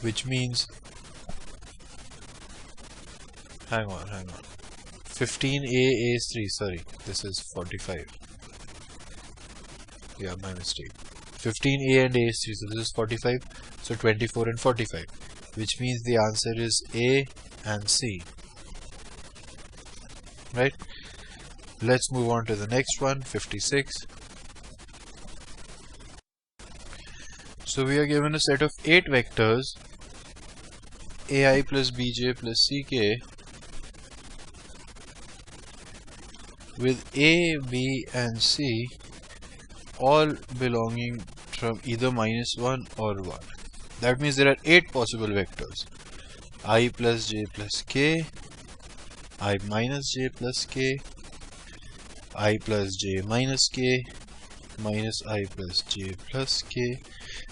which means, hang on, 15a is 3, sorry, this is 45. Yeah, my mistake. 15a and a is 3, so this is 45, so 24 and 45, which means the answer is A and C. Right? Let's move on to the next one, 56. So we are given a set of 8 vectors, ai plus bj plus ck, with a, b and c all belonging from either -1 or 1. That means there are 8 possible vectors. I plus j plus k, I minus j plus k, I plus j minus k, minus I plus j plus k,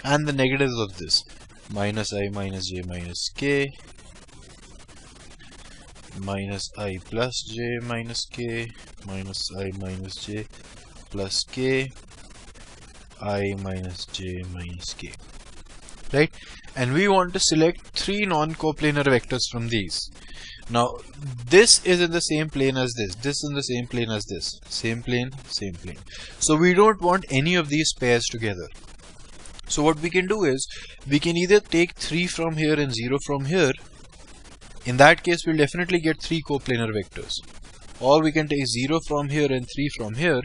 and the negatives of this, minus I minus j minus k, minus I plus j minus k, minus I minus j plus k, I minus j minus k. Right? And we want to select 3 non-coplanar vectors from these. Now, this is in the same plane as this. This is in the same plane as this. Same plane, same plane. So we don't want any of these pairs together. So what we can do is, we can either take 3 from here and 0 from here. In that case, we'll definitely get 3 coplanar vectors. Or we can take 0 from here and 3 from here.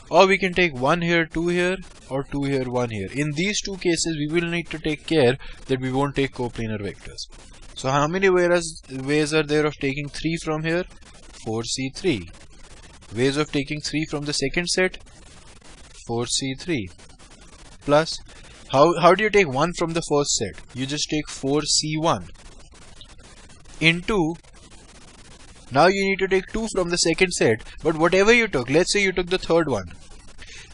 Or we can take 1 here, 2 here, or 2 here, 1 here. In these two cases, we will need to take care that we won't take coplanar vectors. So how many ways are there of taking 3 from here? 4c3. Ways of taking 3 from the second set? 4c3. Plus, how do you take 1 from the first set? You just take 4c1. Into, now you need to take 2 from the second set, but whatever you took, let's say you took the third one,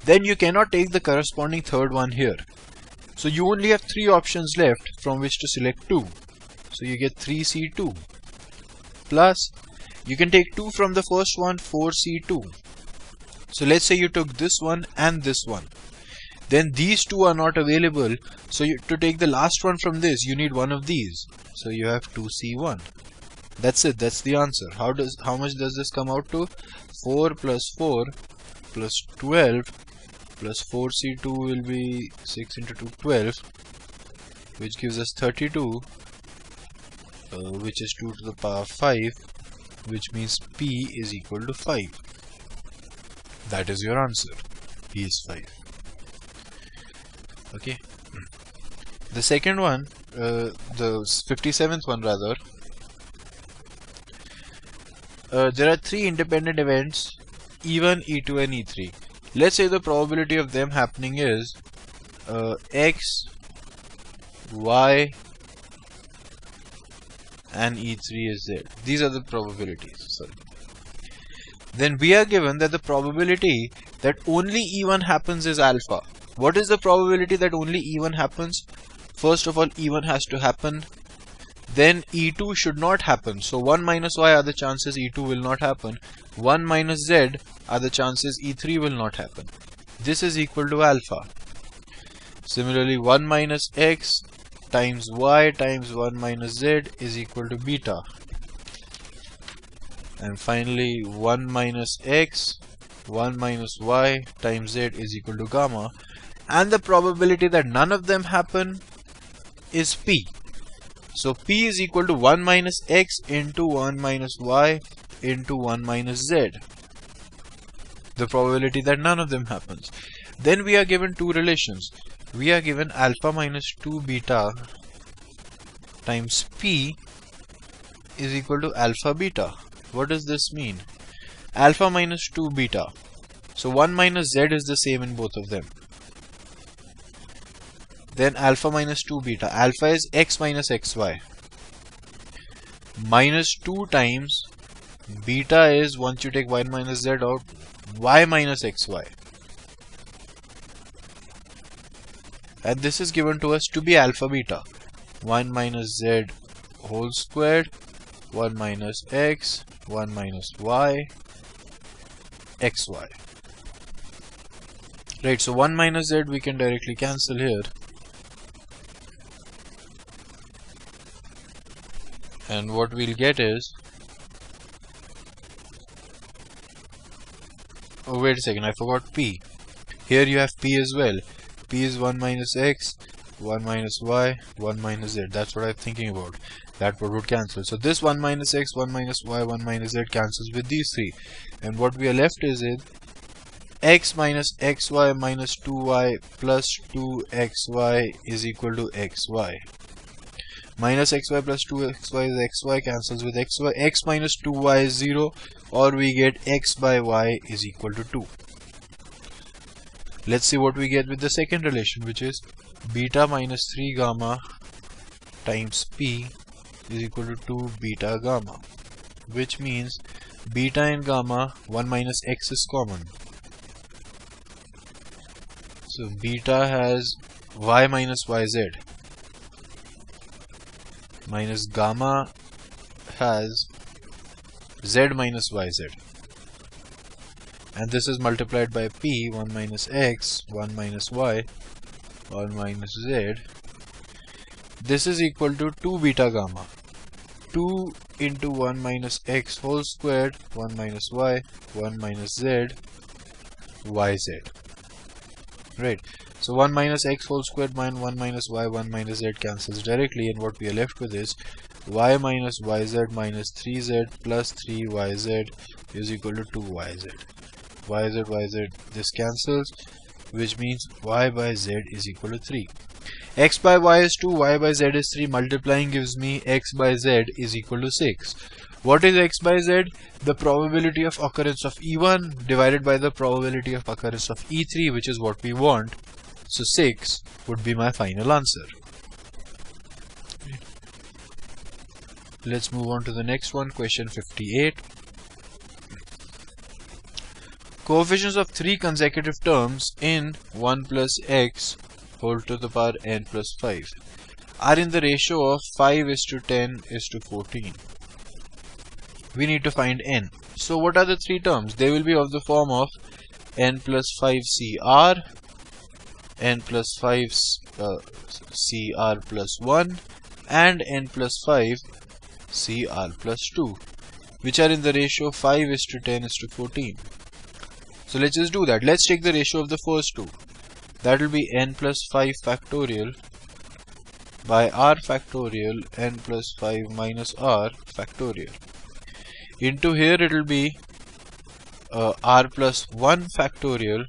then you cannot take the corresponding third one here. So you only have 3 options left from which to select 2. So you get 3c2. Plus, you can take 2 from the first one, 4c2. So let's say you took this one and this one. Then these two are not available. So to take the last one from this, you need one of these. So you have 2c1. That's it. That's the answer. How much does this come out to? 4 plus 4 plus 12 plus 4c2 will be 6 into 2, 12, which gives us 32, which is 2 to the power 5, which means P is equal to 5. That is your answer. P is 5. Okay. The second one, the 57th one rather, there are 3 independent events, E1, E2 and E3. Let's say the probability of them happening is X, Y and E3 is Z. These are the probabilities. Sorry. Then we are given that the probability that only E1 happens is alpha. What is the probability that only E1 happens? First of all, E1 has to happen. Then E2 should not happen. So 1 minus Y are the chances E2 will not happen. 1 minus Z are the chances E3 will not happen. This is equal to alpha. Similarly, 1 minus X times Y times 1 minus Z is equal to beta. And finally, 1 minus X, 1 minus Y times Z is equal to gamma. And the probability that none of them happen is P. So P is equal to 1 minus X into 1 minus Y into 1 minus Z. the probability that none of them happens. Then we are given two relations. We are given alpha minus 2 beta times p is equal to alpha beta. What does this mean? Alpha minus 2 beta. So 1 minus z is the same in both of them. Then alpha minus 2 beta. Alpha is x minus xy. Minus 2 times beta is, once you take 1 minus z out, y minus xy. And this is given to us to be alpha beta. 1 minus z whole squared, 1 minus x, 1 minus y, xy. Right, so 1 minus z we can directly cancel here. And what we'll get is, oh wait a second, I forgot p. Here you have p as well. P is 1 minus x, 1 minus y, 1 minus z. That's what I'm thinking about. That would cancel. So this 1 minus x, 1 minus y, 1 minus z cancels with these three. And what we are left is in x minus xy minus 2y plus 2xy is equal to xy. Minus xy plus 2xy is xy, cancels with xy. X minus 2y is 0, or we get x by y is equal to 2. Let's see what we get with the second relation, which is beta minus 3 gamma times p is equal to 2 beta gamma, which means beta and gamma, 1 minus x is common. So beta has y minus yz, minus gamma has z minus yz. And this is multiplied by p, 1 minus x, 1 minus y, 1 minus z. This is equal to 2 beta gamma. 2 into 1 minus x whole squared, 1 minus y, 1 minus z, yz. Right. So 1 minus x whole squared minus 1 minus y, 1 minus z cancels directly, and what we are left with is y minus yz minus 3z plus 3yz is equal to 2yz. Yz, this cancels, which means y by z is equal to 3. X by y is 2, y by z is 3. Multiplying gives me x by z is equal to 6. What is x by z? The probability of occurrence of E1 divided by the probability of occurrence of E3, which is what we want. So 6 would be my final answer. Let's move on to the next one, question 58. Coefficients of 3 consecutive terms in 1 plus x whole to the power n plus 5 are in the ratio of 5 is to 10 is to 14. We need to find n. So what are the three terms? They will be of the form of n plus 5 cr, n plus 5 cr plus 1, and n plus 5 cr plus 2, which are in the ratio 5 is to 10 is to 14. So let's just do that. Let's take the ratio of the first two. That will be n plus 5 factorial by r factorial n plus 5 minus r factorial. Into here it will be r plus 1 factorial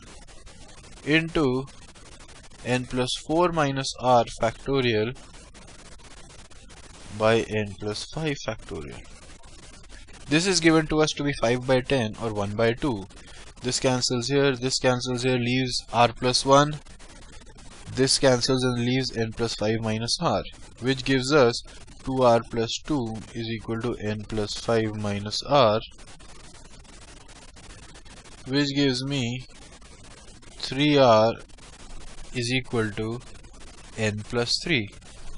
into n plus 4 minus r factorial by n plus 5 factorial. This is given to us to be 5 by 10 or 1 by 2. This cancels here, leaves r plus 1. This cancels and leaves n plus 5 minus r, which gives us 2r plus 2 is equal to n plus 5 minus r, which gives me 3r is equal to n plus 3.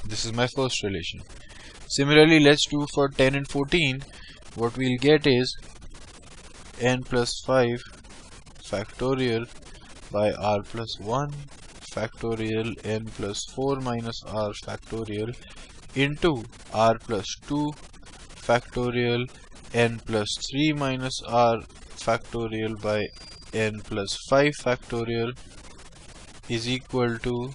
This is my first relation. Similarly, let's do for 10 and 14. What we'll get is n plus 5 factorial by r plus 1 factorial n plus 4 minus r factorial into r plus 2 factorial n plus 3 minus r factorial by n plus 5 factorial is equal to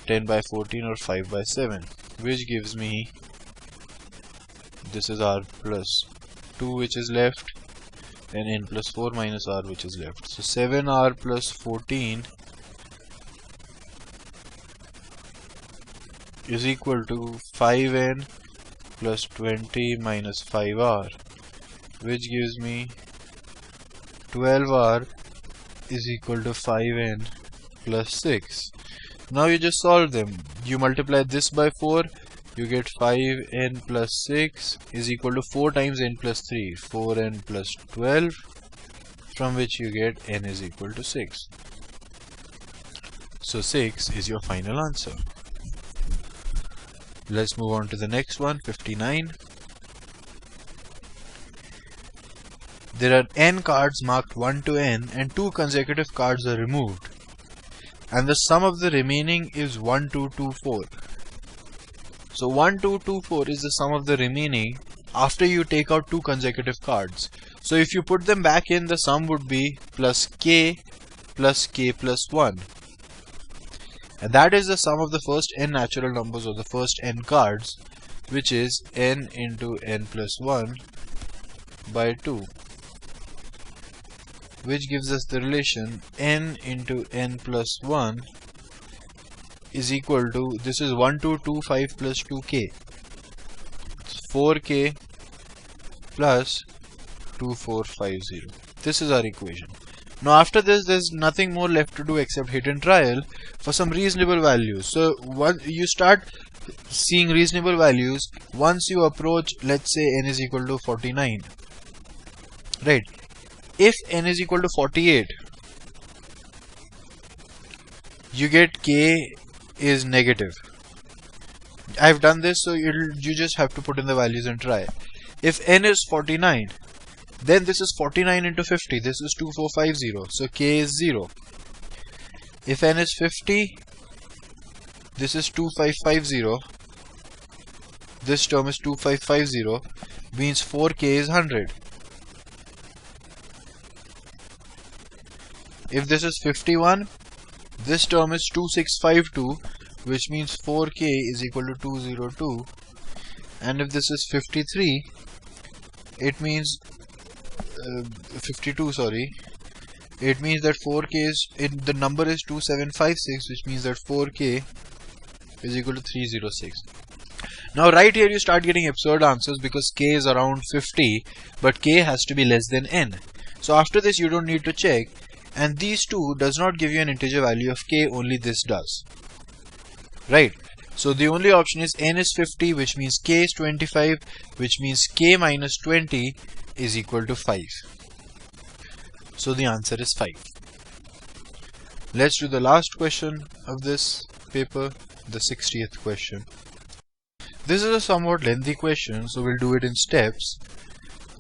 10 by 14 or 5 by 7, which gives me, this is r plus 2 which is left, and n plus 4 minus r which is left. So 7r plus 14 is equal to 5n plus 20 minus 5r, which gives me 12r is equal to 5n plus 6. Now you just solve them. You multiply this by 4, you get 5n plus 6 is equal to 4 times n plus 3, 4n plus 12, from which you get n is equal to 6. So 6 is your final answer. Let's move on to the next one, 59. There are n cards marked 1 to n and 2 consecutive cards are removed, and the sum of the remaining is 1, 2, 2, 4. So 1, 2, 2, 4 is the sum of the remaining after you take out 2 consecutive cards. So if you put them back in, the sum would be plus k plus 1. And that is the sum of the first n natural numbers or the first n cards, which is n into n plus 1 by 2, which gives us the relation n into n plus 1 is equal to, this is 1225 plus 2k, 4k plus 2450. This is our equation. Now after this, there's nothing more left to do except hit and trial for some reasonable values. So once you start seeing reasonable values, once you approach, let's say n is equal to 49, right? If n is equal to 48, you get k is negative. I've done this, so you just have to put in the values and try. If n is 49, then this is 49 into 50. This is 2450. So k is 0. If n is 50, this is 2550. This term is 2550. Means 4k is 100. If this is 51, this term is 2652, which means 4k is equal to 202. And if this is 53, it means 52, sorry. It means that 4k is, the number is 2756, which means that 4k is equal to 306. Now right here you start getting absurd answers because k is around 50, but k has to be less than n. So after this you don't need to check, and these two does not give you an integer value of k, only this does. Right? So the only option is n is 50, which means k is 25, which means k minus 20 is equal to 5. So the answer is 5. Let's do the last question of this paper, the 60th question. This is a somewhat lengthy question, so we'll do it in steps.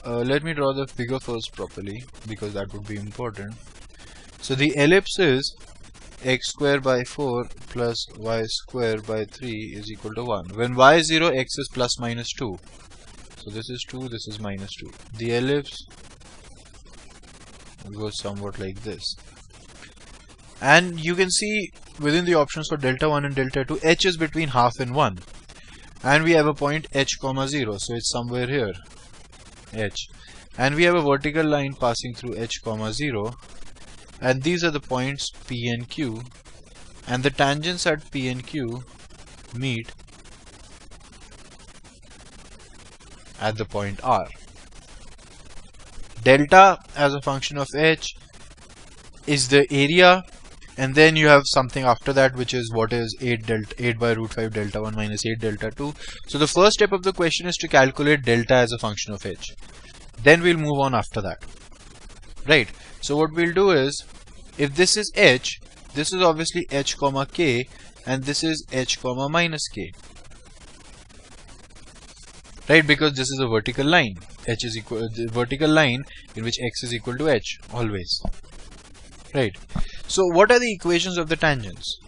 Let me draw the figure first properly, because that would be important. So the ellipse is x square by 4 plus y square by 3 is equal to 1. When y is 0, x is plus minus 2. So this is 2, this is minus 2. The ellipse goes somewhat like this. And you can see within the options for delta 1 and delta 2, h is between half and 1. And we have a point h comma 0, so it's somewhere here, h. And we have a vertical line passing through h comma 0. And these are the points P and Q, and the tangents at P and Q meet at the point R. Delta as a function of h is the area, and then you have something after that, which is what is 8 by root 5 delta 1 minus 8 delta 2. So the first step of the question is to calculate delta as a function of h. Then we'll move on after that. Right? So what we'll do is, if this is h, this is obviously h comma k, and this is h comma minus k. Right? Because this is a vertical line. H is equal, the vertical line in which x is equal to h, always. Right? So what are the equations of the tangents?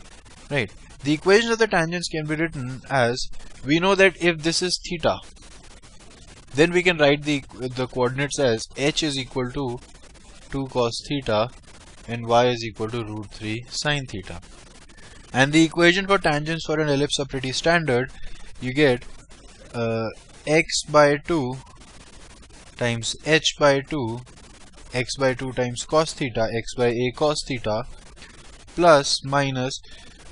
Right? The equations of the tangents can be written as, we know that if this is theta, then we can write the coordinates as h is equal to 2 cos theta and y is equal to root 3 sin theta. And the equation for tangents for an ellipse are pretty standard. You get x by 2 times h by 2 x by 2 times cos theta, x by a cos theta, plus minus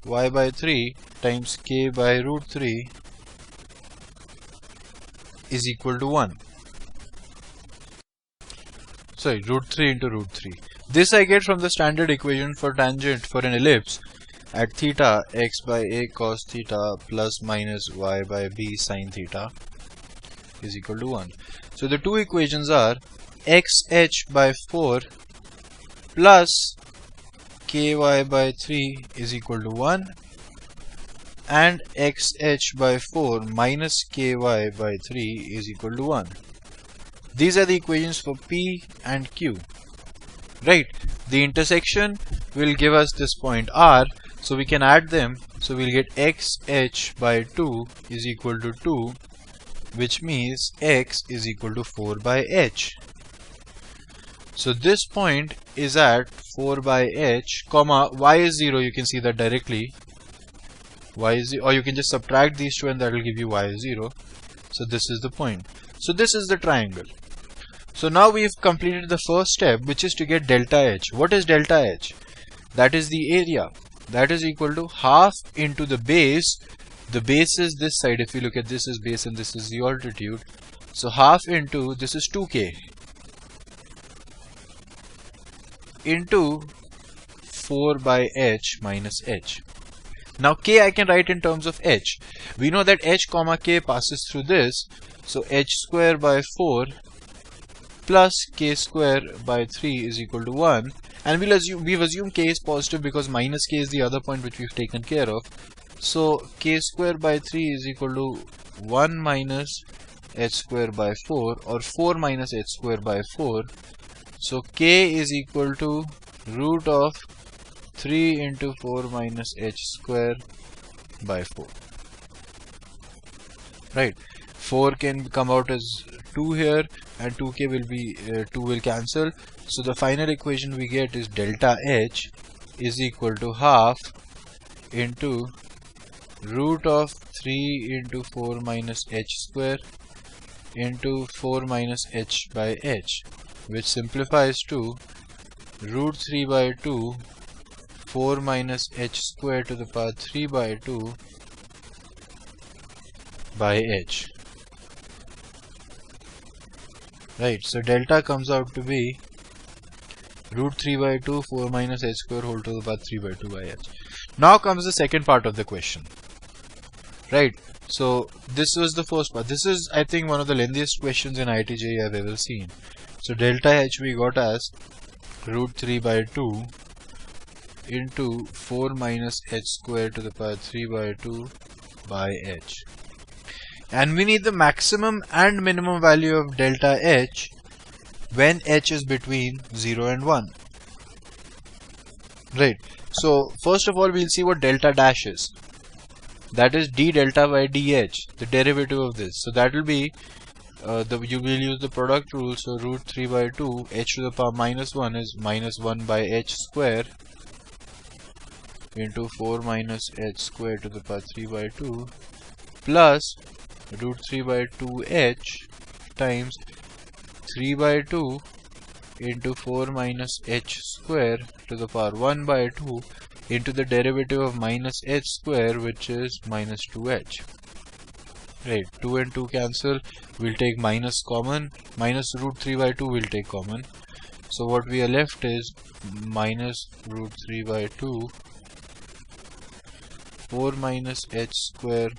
y by 3 times k by root 3 is equal to 1. Sorry, root 3 into root 3. This I get from the standard equation for tangent for an ellipse at theta, x by a cos theta plus minus y by b sin theta is equal to 1. So the two equations are xh by 4 plus ky by 3 is equal to 1 and xh by 4 minus ky by 3 is equal to 1. These are the equations for P and Q. Right? The intersection will give us this point R, so we can add them. So we'll get xh by 2 is equal to 2, which means x is equal to 4 by h. So this point is at 4 by h, comma, y is 0, you can see that directly. Y is 0, or you can just subtract these two and that will give you y is 0. So this is the point. So this is the triangle. So now we've completed the first step, which is to get delta h. What is delta h? That is the area. That is equal to half into the base. The base is this side. If you look at this is base and this is the altitude. So half into, this is 2k, into 4 by h minus h. Now k I can write in terms of h. We know that h comma k passes through this. So h square by 4 plus k square by 3 is equal to 1, and we've assumed k is positive because minus k is the other point which we've taken care of. So k square by 3 is equal to 1 minus h square by 4, or 4 minus h square by 4. So k is equal to root of 3 into 4 minus h square by 4. Right? 4 can come out as 2 here, and 2k will be 2 will cancel. So the final equation we get is delta h is equal to half into root of 3 into 4 minus h square into 4 minus h by h, which simplifies to root 3 by 2 4 minus h square to the power 3 by 2 by h. Right, so delta comes out to be root 3 by 2 4 minus h square whole to the power 3 by 2 by h. Now comes the second part of the question. Right, so this was the first part. This is, I think, one of the lengthiest questions in IIT JEE I've ever seen. So delta h we got as root 3 by 2 into 4 minus h square to the power 3 by 2 by h. And we need the maximum and minimum value of delta h when h is between 0 and 1. Right. So first of all, we'll see what delta dash is. That is d delta by dh, the derivative of this. So that will be you will use the product rule. So root 3 by 2 h to the power minus 1 is minus 1 by h square into 4 minus h square to the power 3 by 2 plus root 3 by 2h times 3 by 2 into 4 minus h square to the power 1 by 2 into the derivative of minus h square, which is minus 2h. Right, 2 and 2 cancel. We'll take minus common. Minus root 3 by 2 will take common. So what we are left is minus root 3 by 2 4 minus h square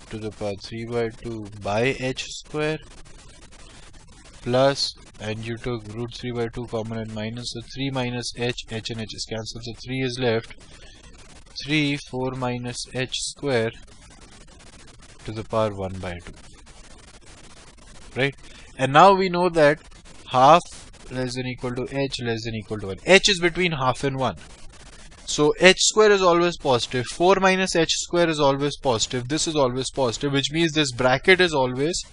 to the power 3 by 2 by h square plus, and you took root 3 by 2 common and minus, so 3 minus h and h is cancelled, so 3 is left. 3 4 minus h square to the power 1 by 2. Right? And now we know that half less than equal to h less than equal to 1. H is between half and 1. So h square is always positive. 4 minus h square is always positive. This is always positive, which means this bracket is always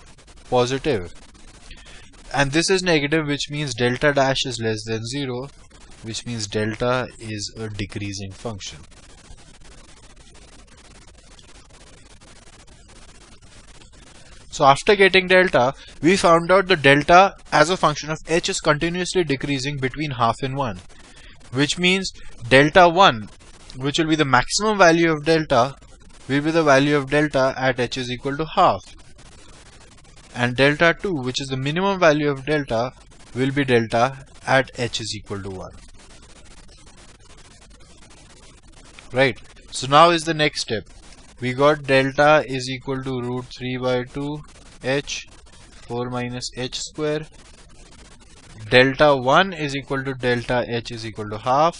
positive. And this is negative, which means delta dash is less than 0, which means delta is a decreasing function. So after getting delta, we found out the delta as a function of h is continuously decreasing between half and 1, which means delta 1, which will be the maximum value of delta, will be the value of delta at h is equal to half, and delta 2, which is the minimum value of delta, will be delta at h is equal to 1. Right. So now is the next step. We got delta is equal to root 3 by 2 h 4 minus h square. Delta 1 is equal to delta h is equal to half,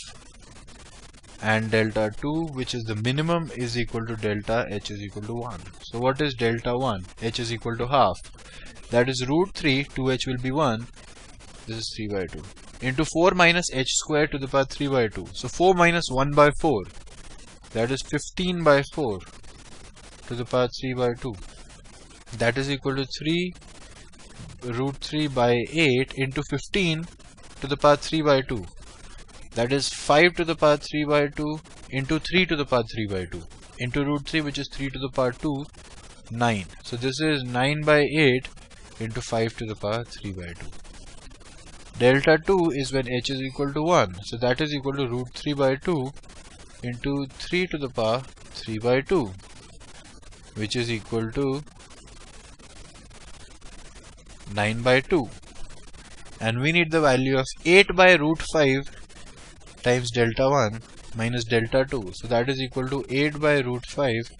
and delta 2, which is the minimum, is equal to delta h is equal to 1. So what is delta 1? H is equal to half. That is root 3, 2h will be 1. This is 3 by 2. Into 4 minus h square to the power 3 by 2. So 4 minus 1 by 4. That is 15 by 4 to the power 3 by 2. That is equal to 3 root 3 by 8 into 15 to the power 3 by 2. That is 5 to the power 3 by 2 into 3 to the power 3 by 2 into root 3, which is 3 to the power 2, 9. So this is 9 by 8 into 5 to the power 3 by 2. Delta 2 is when h is equal to 1. So that is equal to root 3 by 2 into 3 to the power 3 by 2, which is equal to 9 by 2. And we need the value of 8 by root 5 times delta 1 minus delta 2. So that is equal to 8 by root 5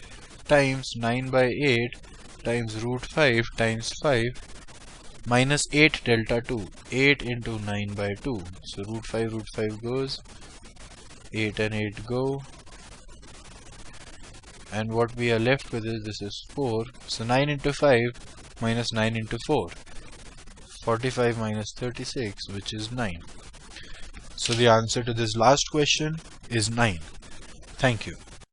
times 9 by 8 times root 5 times 5 minus 8 delta 2. 8 into 9 by 2. So root 5 goes. 8 and 8 go. And what we are left with is this is 4. So 9 into 5 minus 9 into 4. 45 minus 36, which is 9. So the answer to this last question is 9. Thank you.